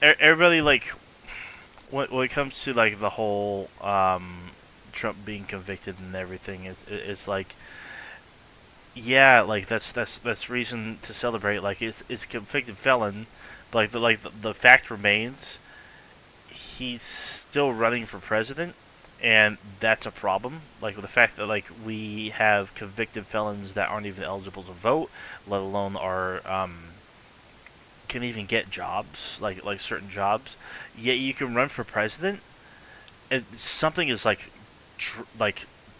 everybody, when it comes to the whole Trump being convicted and everything, it's like, yeah, that's reason to celebrate. It's a convicted felon, but the fact remains, he's still running for president, and that's a problem. The fact that we have convicted felons that aren't even eligible to vote, let alone are can even get jobs, like certain jobs. Yet you can run for president, and something is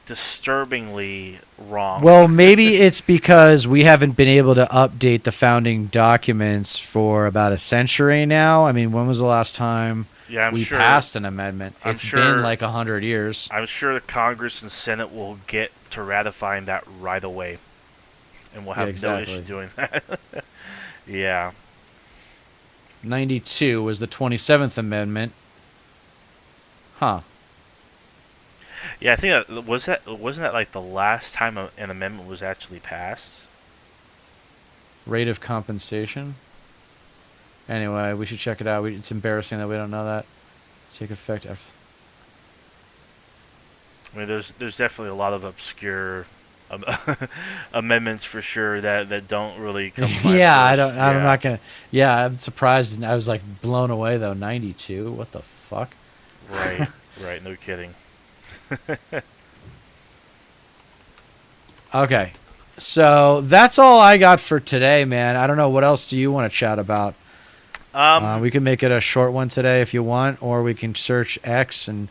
disturbingly wrong. Well, maybe it's because we haven't been able to update the founding documents for about a century now. I mean, when was the last time we passed an amendment? It's been like 100 years. I'm sure the Congress and Senate will get to ratifying that right away, and we'll have no issue doing that. Yeah. 92 was the 27th Amendment. Huh. Yeah, I think wasn't that the last time an amendment was actually passed? Rate of compensation. Anyway, we should check it out. It's embarrassing that we don't know that. Take effect. I mean, there's definitely a lot of obscure amendments for sure that don't really come. Yeah, I'm not gonna. Yeah, I'm surprised. I was blown away though. 92. What the fuck? Right. Right. No kidding. Okay, so that's all I got for today, man. I don't know, what else do you want to chat about? We can make it a short one today if you want, or we can search X and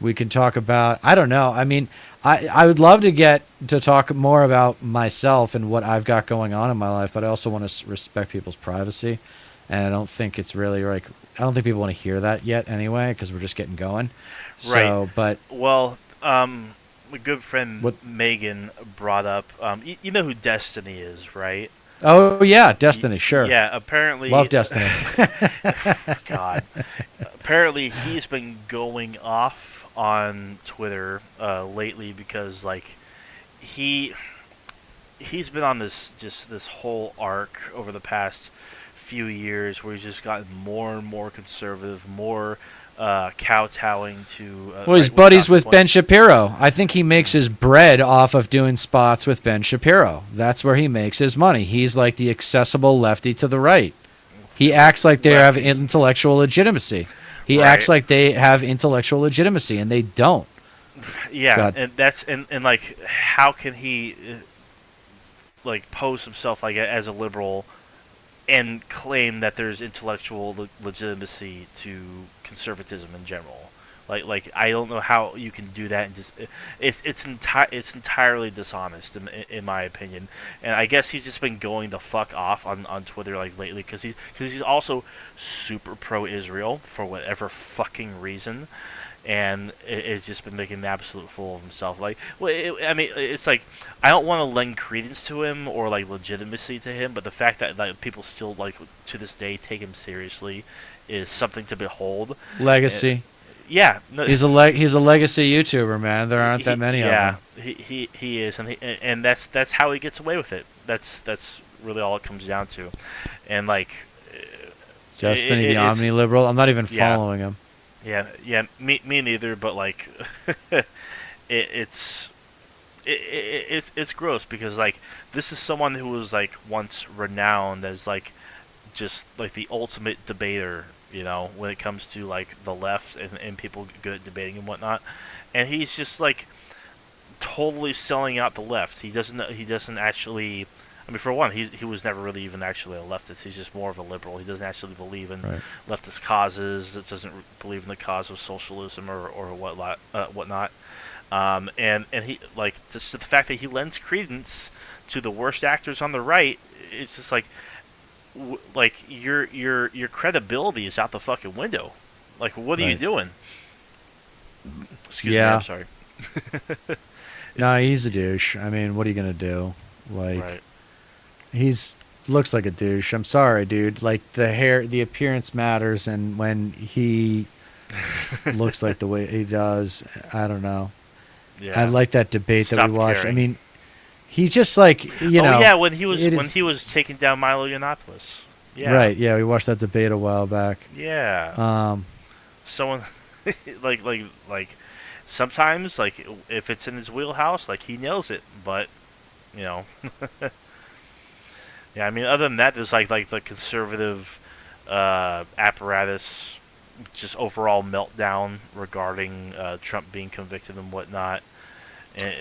we can talk about, I don't know. I mean, I would love to get to talk more about myself and what I've got going on in my life, but I also want to respect people's privacy, and I don't think it's really I don't think people want to hear that yet anyway, because we're just getting going. Right. So, but well, my good friend Megan brought up, you know who Destiny is, right? Oh yeah, Destiny, sure. Yeah, apparently. Love Destiny. God. Apparently, he's been going off on Twitter lately because, like, he's been on this whole arc over the past few years where he's just gotten more and more conservative, more kowtowing to. Well, he's right, buddies with Ben consequence. Shapiro. I think he makes his bread off of doing spots with Ben Shapiro. That's where he makes his money. He's like the accessible lefty to the right. He acts like they have intellectual legitimacy. He acts like they have intellectual legitimacy, and they don't. Yeah, God. and that's and like, how can he like pose himself like as a liberal and claim that there's intellectual legitimacy to conservatism in general? Like I don't know how you can do that, and just it's entirely dishonest in my opinion. And I guess he's just been going the fuck off on Twitter like lately because he's also super pro-Israel for whatever fucking reason. And it's just been making an absolute fool of himself. Like, well, I mean, it's like, I don't want to lend credence to him or like legitimacy to him, but the fact that like people still like to this day take him seriously is something to behold. Legacy. Yeah, no, He's a legacy YouTuber, man. There aren't that many of them. Yeah, he is, and that's how he gets away with it. That's really all it comes down to, and like, Destiny, the omni-liberal. I'm not even Yeah. following him. Yeah, me neither. But like, it's gross because like this is someone who was like once renowned as like just like the ultimate debater, you know, when it comes to like the left and people good at debating and whatnot, and he's just like totally selling out the left. He doesn't actually. I mean, for one, he was never really even actually a leftist. He's just more of a liberal. He doesn't actually believe in leftist causes. It doesn't believe in the cause of socialism or whatnot. And he like just the fact that he lends credence to the worst actors on the right. It's just like like your credibility is out the fucking window. Like, what are you doing? Excuse me. I'm sorry. No, he's a douche. I mean, what are you gonna do? Like. He's looks like a douche. I'm sorry, dude. Like the hair, the appearance matters, and when he looks like the way he does, I don't know. Yeah. I like that debate that we watched. Caring. I mean, he just like you know. Oh yeah, when he was taking down Milo Yiannopoulos. Yeah. Right. Yeah, we watched that debate a while back. Yeah. Someone like sometimes like if it's in his wheelhouse, like he nails it, but you know. Yeah, I mean, other than that, there's like the conservative apparatus, just overall meltdown regarding Trump being convicted and whatnot. And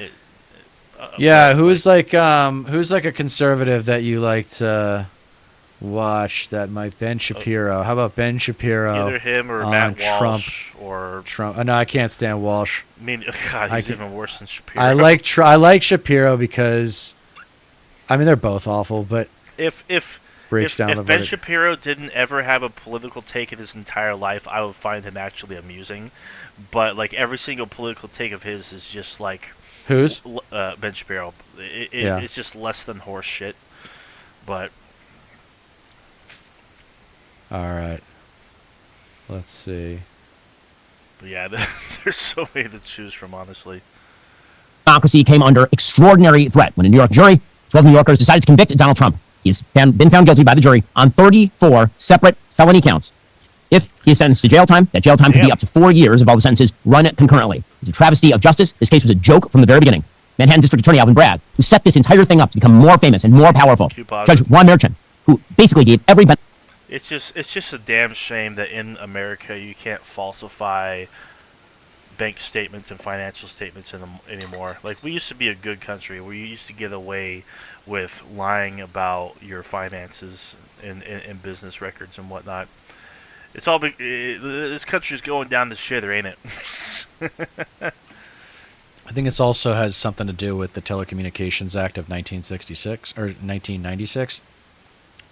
who's like a conservative that you like to watch that might Ben Shapiro? How about Ben Shapiro? Either him or Matt Walsh or Trump. No, I can't stand Walsh. I mean, God, he's even worse than Shapiro. I like Shapiro because, I mean, they're both awful, but. If Ben Shapiro didn't ever have a political take in his entire life, I would find him actually amusing. But like every single political take of his is just like whose Ben Shapiro. It's just less than horse shit. But all right, let's see. But yeah, there's so many to choose from, honestly. Democracy came under extraordinary threat when a New York jury, 12 New Yorkers, decided to convict Donald Trump. He's been found guilty by the jury on 34 separate felony counts. If he is sentenced to jail time, that jail time could be up to 4 years if all the sentences run concurrently. It's a travesty of justice. This case was a joke from the very beginning. Manhattan District Attorney Alvin Bragg, who set this entire thing up to become more famous and more powerful. Judge Juan Merchan, who basically gave every... It's just a damn shame that in America you can't falsify bank statements and financial statements anymore. Like, we used to be a good country where you used to get away with lying about your finances and business records and whatnot. It's all this country's going down the shitter, ain't it? I think this also has something to do with the Telecommunications Act of 1966 or 1996,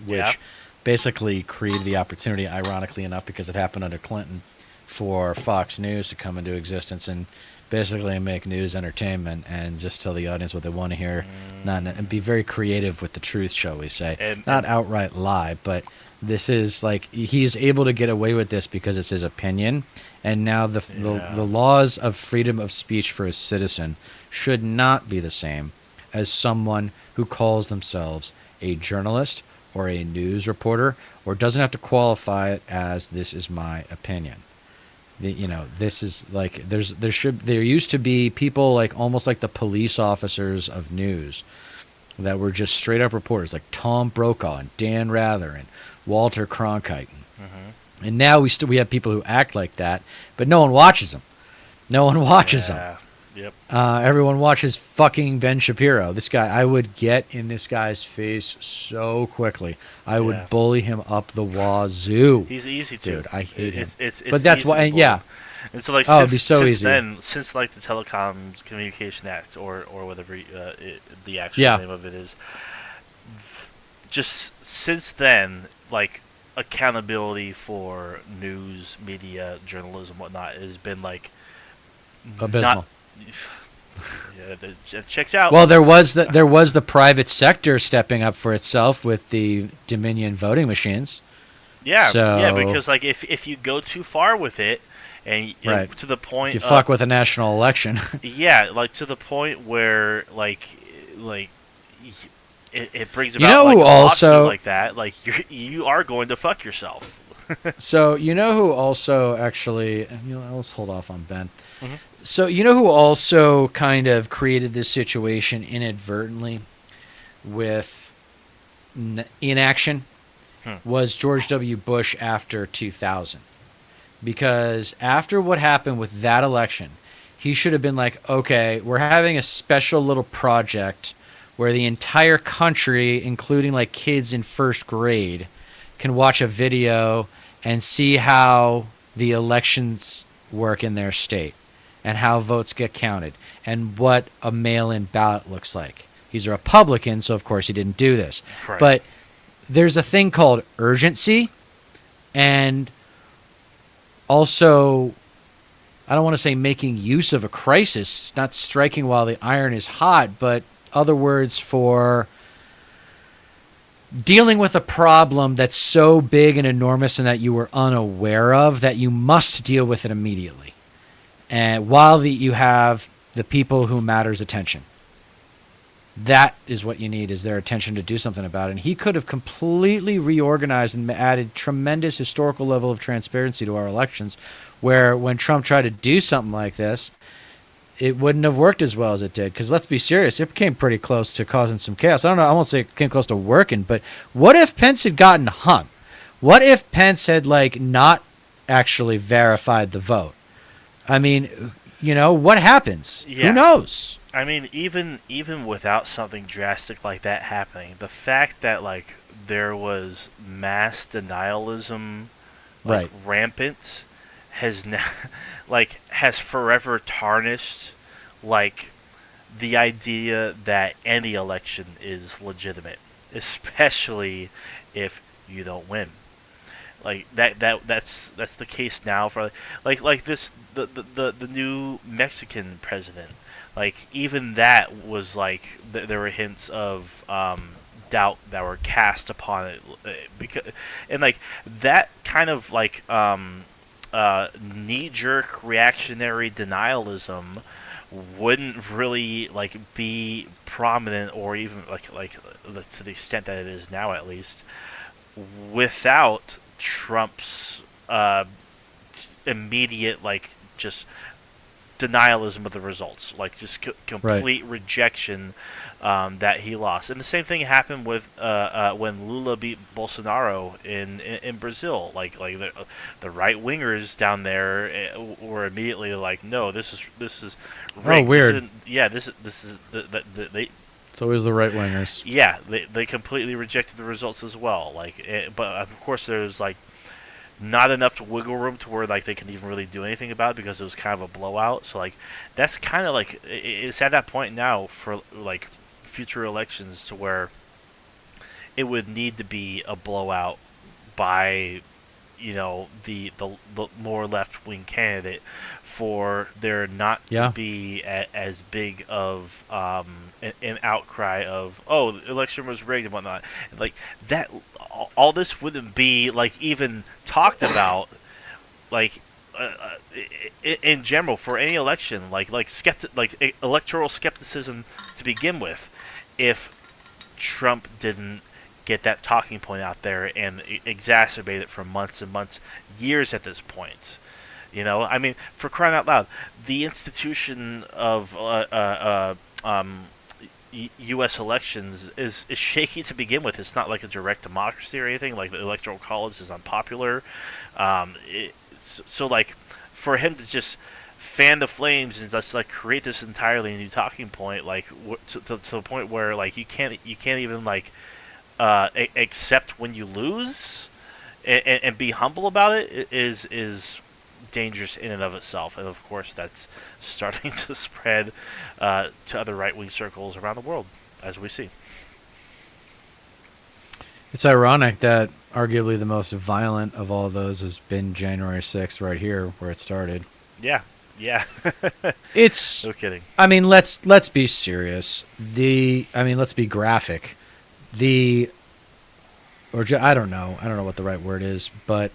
which basically created the opportunity, ironically enough, because it happened under Clinton, for Fox News to come into existence and basically make news entertainment and just tell the audience what they want to hear, and be very creative with the truth, shall we say. Not outright lie, but this is like he's able to get away with this because it's his opinion, and now the laws of freedom of speech for a citizen should not be the same as someone who calls themselves a journalist or a news reporter, or doesn't have to qualify it as "this is my opinion." This is like there used to be people like almost like the police officers of news that were just straight up reporters, like Tom Brokaw and Dan Rather and Walter Cronkite, and now we have people who act like that, but no one watches them. No one watches them. Yep. Everyone watches fucking Ben Shapiro. This guy, I would get in this guy's face so quickly. I would bully him up the wazoo. He's easy to. Dude, I hate him. It's but that's easy why, to bully. yeah. And so, like, it'd be so since easy. then, since like the Telecoms Communication Act or whatever the actual name of it is, just since then, like, accountability for news, media, journalism, whatnot has been like abysmal. Yeah, that checks out. Well, there was the private sector stepping up for itself with the Dominion voting machines. Yeah, So- because like if you go too far with it, and Right. to the point, If you fuck with a national election. yeah, like to the point where like it brings about You know like who a lawsuit also- like that, like you are going to fuck yourself. So you know who also actually? Let's hold off on Ben. So you know who also kind of created this situation inadvertently with inaction was George W. Bush after 2000, because after what happened with that election, he should have been like, okay, we're having a special little project where the entire country, including like kids in first grade, can watch a video and see how the elections work in their state and how votes get counted and what a mail-in ballot looks like. He's a Republican, so of course he didn't do this. Right. But there's a thing called urgency, and also, I don't want to say making use of a crisis, not striking while the iron is hot, but other words for dealing with a problem that's so big and enormous and that you were unaware of that you must deal with it immediately. And while you have the people who matters attention. That is what you need, is their attention to do something about it. And he could have completely reorganized and added tremendous historical level of transparency to our elections, where when Trump tried to do something like this, it wouldn't have worked as well as it did. Because let's be serious, it came pretty close to causing some chaos. I don't know, I won't say it came close to working, but what if Pence had gotten hung? What if Pence had, like, not actually verified the vote? I mean, you know, what happens? Yeah. Who knows? I mean, even without something drastic like that happening, the fact that like there was mass denialism, like, Right. rampant, has has forever tarnished like the idea that any election is legitimate, especially if you don't win. Like that's the case now for like this the new Mexican president. Like even that was like there were hints of doubt that were cast upon it, because and like that kind of like knee-jerk reactionary denialism wouldn't really like be prominent, or even like to the extent that it is now, at least, without Trump's immediate like just denialism of the results, like just complete rejection that he lost. And the same thing happened with when Lula beat Bolsonaro in Brazil. Like the right wingers down there were immediately like, no, this is rigged. Oh, weird. This is they. It's always the right wingers. Yeah, they completely rejected the results as well. But of course there's like not enough wiggle room to where like they can even really do anything about it, because it was kind of a blowout. So like that's kind of like it's at that point now for like future elections to where it would need to be a blowout by the more left wing candidate, for there not to be as big of an outcry of, oh, the election was rigged and whatnot. Like that, all this wouldn't be like even talked about, like in general for any election, like electoral skepticism to begin with, if Trump didn't get that talking point out there and exacerbate it for months and months, years at this point. I mean, for crying out loud, the institution of U.S. elections is shaky to begin with. It's not like a direct democracy or anything. Like, the Electoral College is unpopular. So, like, for him to just fan the flames and just like create this entirely new talking point, like to the point where like you can't even like accept when you lose and be humble about it is dangerous in and of itself. And of course, that's starting to spread to other right-wing circles around the world, as we see. It's ironic that arguably the most violent of all those has been January 6th, right here where it started. Yeah. It's no kidding. I mean, let's be serious. Let's be graphic. I don't know what the right word is, but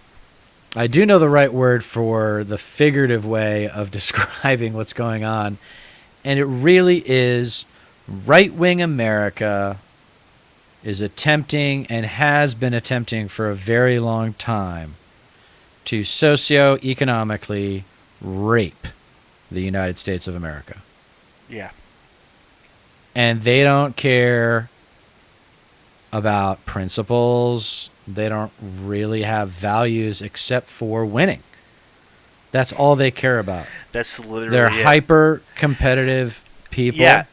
I do know the right word for the figurative way of describing what's going on, and it really is right-wing America is attempting and has been attempting for a very long time to socioeconomically rape the United States of America. Yeah. And they don't care about principles. They don't really have values except for winning. That's all they care about. That's literally They're it. hyper-competitive people. Yeah.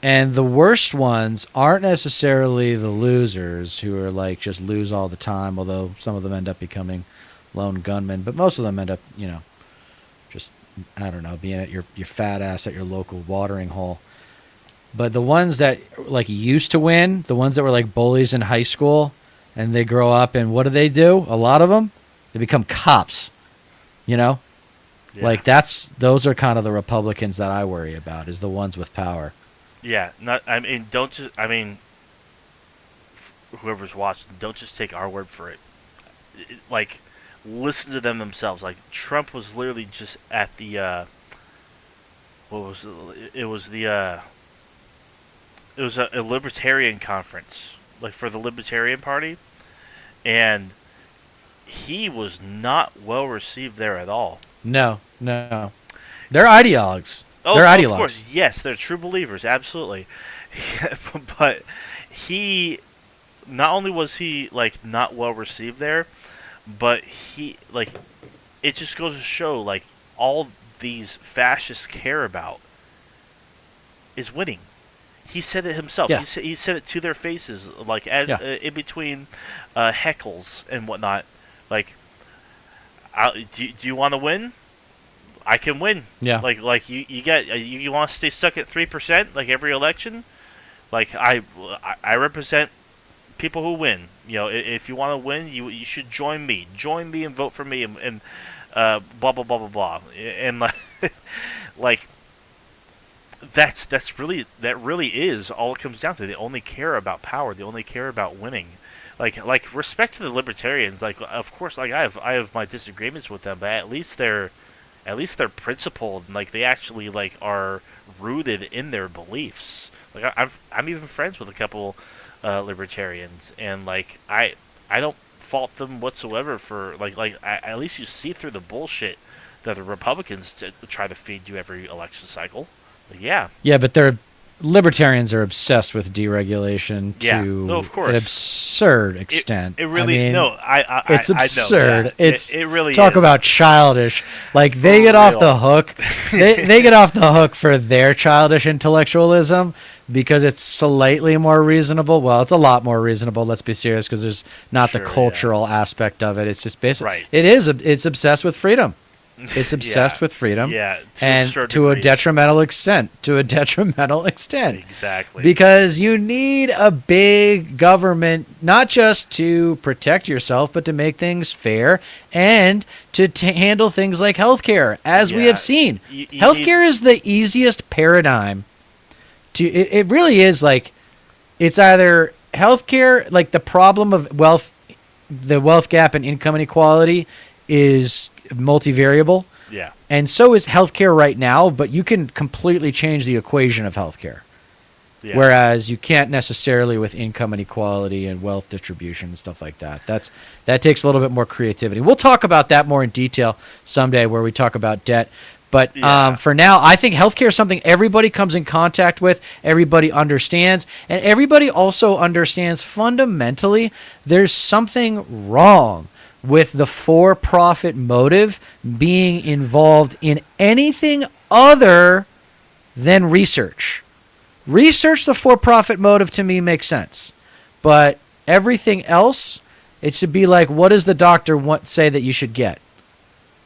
And the worst ones aren't necessarily the losers who are like just lose all the time, although some of them end up becoming lone gunmen. But most of them end up, just, I don't know, being at your fat ass at your local watering hole. But the ones that like used to win, the ones that were like bullies in high school, and they grow up and what do? A lot of them, they become cops, Yeah. Like those are kind of the Republicans that I worry about, is the ones with power. Yeah, whoever's watching, don't just take our word for it. Like, listen to them themselves. Like, Trump was literally just at the, it was a libertarian conference, like for the Libertarian Party, and he was not well received there at all. No. They're ideologues. They're ideologues. Of course, yes, they're true believers, absolutely. But he, not only was he like not well received there, but he like, it just goes to show like all these fascists care about is winning. He said it himself. Yeah. He said it to their faces, like as in between heckles and whatnot. Like, do you want to win? I can win. Yeah. Like you want to stay stuck at 3% like every election? Like I represent people who win. If you want to win, you should join me. Join me and vote for me and blah blah blah blah blah. And like that really is all it comes down to. They only care about power. They only care about winning. Like respect to the libertarians. Like, of course, like I have my disagreements with them, but at least they're principled and like they actually like are rooted in their beliefs. Like I'm even friends with a couple libertarians, and like I don't fault them whatsoever for at least you see through the bullshit that the Republicans try to feed you every election cycle. Like, yeah, but libertarians are obsessed with deregulation to of course. an absurd extent. It really it's absurd. Yeah. It really talk is. about childish. Like they get off the hook. They get off the hook for their childish intellectualism because it's slightly more reasonable. Well, it's a lot more reasonable. Let's be serious, because there's not the cultural aspect of it. It's just basic. Right. It's obsessed with freedom. It's obsessed Yeah. with freedom. Yeah, to and absurd to a degrees. detrimental extent. To a detrimental extent. Exactly. Because you need a big government, not just to protect yourself, but to make things fair and to handle things like healthcare, as we Yeah. have seen. You Healthcare is the easiest paradigm to. It really is like, it's either healthcare, like the problem of the wealth gap and income inequality is multivariable. Yeah. And so is healthcare right now, but you can completely change the equation of healthcare. Yeah. Whereas you can't necessarily with income inequality and wealth distribution and stuff like that. That takes a little bit more creativity. We'll talk about that more in detail someday, where we talk about debt. But for now, I think healthcare is something everybody comes in contact with, everybody understands, and everybody also understands fundamentally there's something wrong with the for-profit motive being involved in anything other than research. Research, the for-profit motive, to me makes sense. But everything else, it should be like, what does the doctor say that you should get?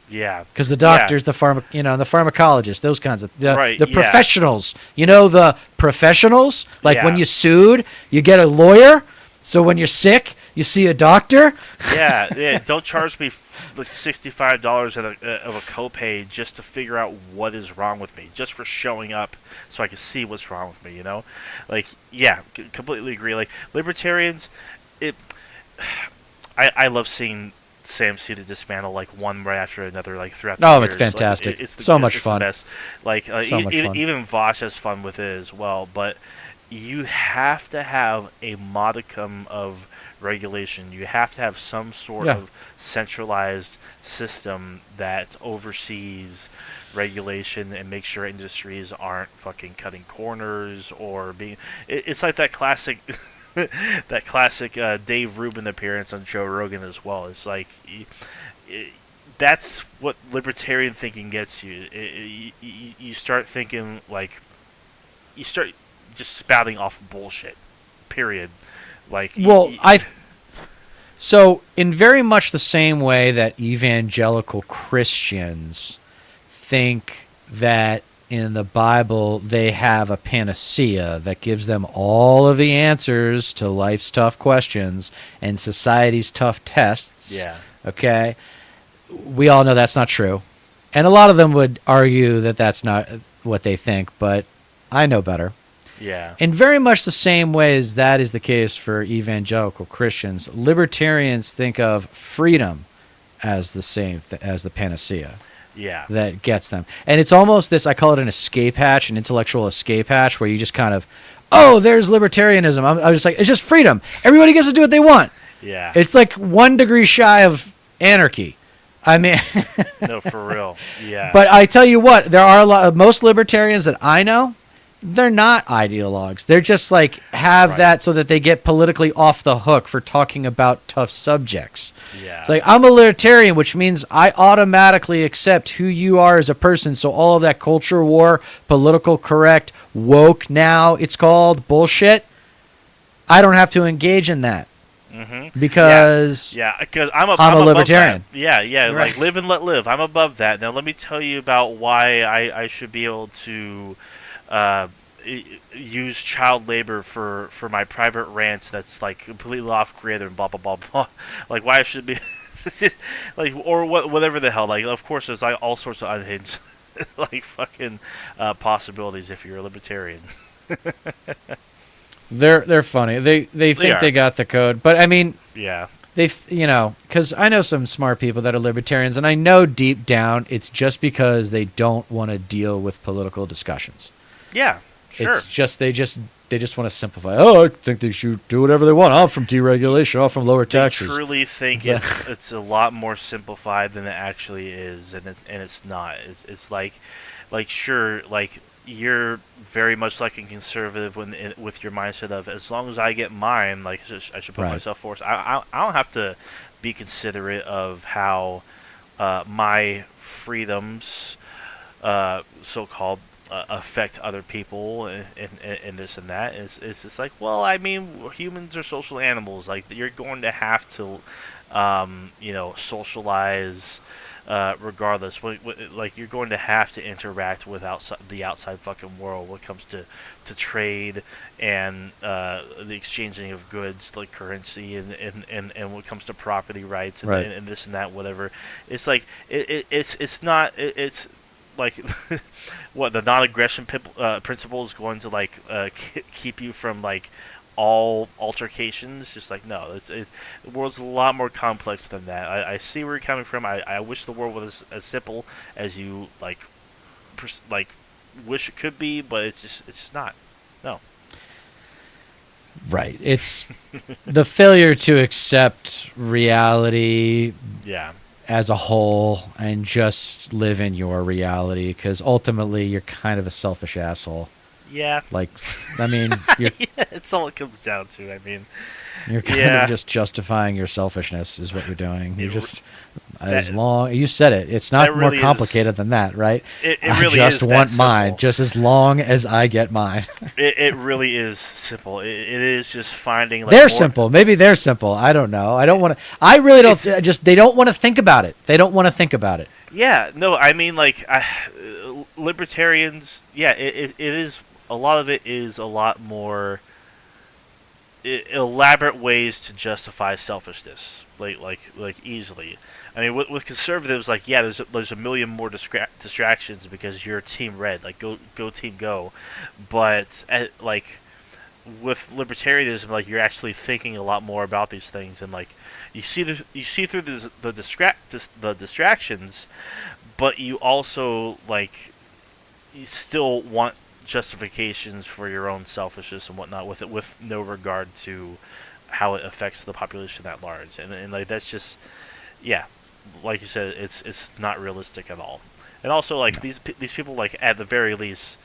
Yeah. Because the doctors, the pharmacologist, those kinds of Right, the yeah. professionals. The professionals. Like when Yeah. you sued, you get a lawyer. So when you're sick, you see a doctor. Yeah. Don't charge me like $65 of a copay just to figure out what is wrong with me, just for showing up, so I can see what's wrong with me. Like, yeah, completely agree. Like libertarians, I love seeing Sam Cedar dismantle like one right after another, like throughout the years. It's fantastic. Like, it's so much it's fun. The best. Like So much fun. even Vosh has fun with it as well. But you have to have a modicum of regulation. You have to have some sort of centralized system that oversees regulation and makes sure industries aren't fucking cutting corners or being. It's like that classic. That classic Dave Rubin appearance on Joe Rogan as well. It's like that's what libertarian thinking gets you. You start thinking like you start just spouting off bullshit. Period. Like So in very much the same way that evangelical Christians think that in the Bible they have a panacea that gives them all of the answers to life's tough questions and society's tough tests. Yeah. Okay? We all know that's not true. And a lot of them would argue that that's not what they think, but I know better. Yeah. In very much the same way as that is the case for evangelical Christians, libertarians think of freedom as the same as the panacea. Yeah. That gets them. And it's almost this, I call it an escape hatch, an intellectual escape hatch, where you just kind of, there's libertarianism. I'm just like, it's just freedom. Everybody gets to do what they want. Yeah. It's like 1 degree shy of anarchy. I mean, No, for real. Yeah. but I tell you what, there are most libertarians that I know, they're not ideologues. They're just like have that so that they get politically off the hook for talking about tough subjects. Yeah. It's like, I'm a libertarian, which means I automatically accept who you are as a person. So all of that culture war, political correct, woke now it's called, bullshit, I don't have to engage in that. Mm-hmm. Because because I'm a above libertarian. that. Yeah, Right. like live and let live. I'm above that. Now let me tell you about why I should be able to use child labor for my private rant that's like completely off grid and blah blah blah blah. Like why I should be like or whatever the hell. Like of course there's like all sorts of unhinged like fucking possibilities if you're a libertarian. they're funny. They think they got the code, but I mean, yeah. Because I know some smart people that are libertarians, and I know deep down it's just because they don't want to deal with political discussions. Yeah, sure. It's just they just want to simplify. I think they should do whatever they want. I'm from deregulation. I'm from lower taxes. They truly think it's a lot more simplified than it actually is, and it's not. It's like sure, like you're very much like a conservative with your mindset of as long as I get mine, like I should put myself first. I don't have to be considerate of how my freedoms, so-called, affect other people and this and that. It's just like, well, I mean, humans are social animals. Like you're going to have to, socialize regardless. Like you're going to have to interact with the outside fucking world when it comes to trade and the exchanging of goods like currency and when it comes to property rights and, Right. and this and that, whatever. It's like it's not it's like what the non-aggression principle is going to like keep you from like all altercations. Just like no, the world's a lot more complex than that. I see where you're coming from. I wish the world was as simple as you like wish it could be, but it's just not. No. Right. It's the failure to accept reality Yeah. as a whole and just live in your reality, because ultimately you're kind of a selfish asshole. Yeah. Like, I mean, you're Yeah, it's all it comes down to. I mean, you're kind yeah. of just justifying your selfishness is what you're doing. You It- just that- you said it. It's not that more really is- complicated than that, right? It I really just is that want mine, simple. just as long as I get mine. It really is simple. It is just finding. Like, They're more- simple. Maybe they're simple. I don't know. I don't want to. I really don't. They don't want to think about it. They don't want to think about it. Yeah, no, I mean, like, libertarians, yeah, it is, a lot of it is a lot more elaborate ways to justify selfishness, like easily. I mean, with conservatives, like, yeah, there's a million more distractions because you're Team Red, like, go Team Go, but, like, with libertarianism, like, you're actually thinking a lot more about these things, and, like, you see through the distractions, but you also like you still want justifications for your own selfishness and whatnot with it, with no regard to how it affects the population at large, and like that's just yeah, like you said, it's not realistic at all. And also like these people, like at the very least,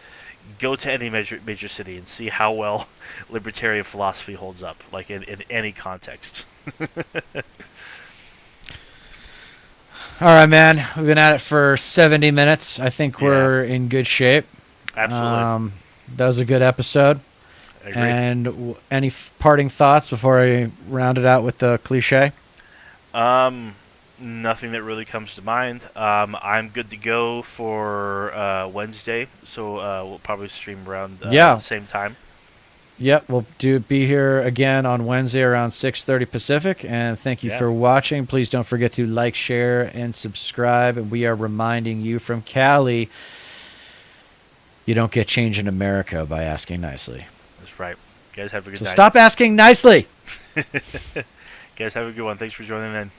go to any major city and see how well libertarian philosophy holds up, like in any context. All right, man. We've been at it for 70 minutes. I think we're in good shape. Absolutely. That was a good episode. Agreed. And any parting thoughts before I round it out with the cliche? Nothing that really comes to mind. I'm good to go for Wednesday, so we'll probably stream around the same time. Yep, we'll be here again on Wednesday around 6:30 Pacific. And thank you for watching. Please don't forget to like, share, and subscribe. And we are reminding you from Cali, you don't get change in America by asking nicely. That's right. You guys have a good So night. stop asking nicely. Guys have a good one. Thanks for joining in.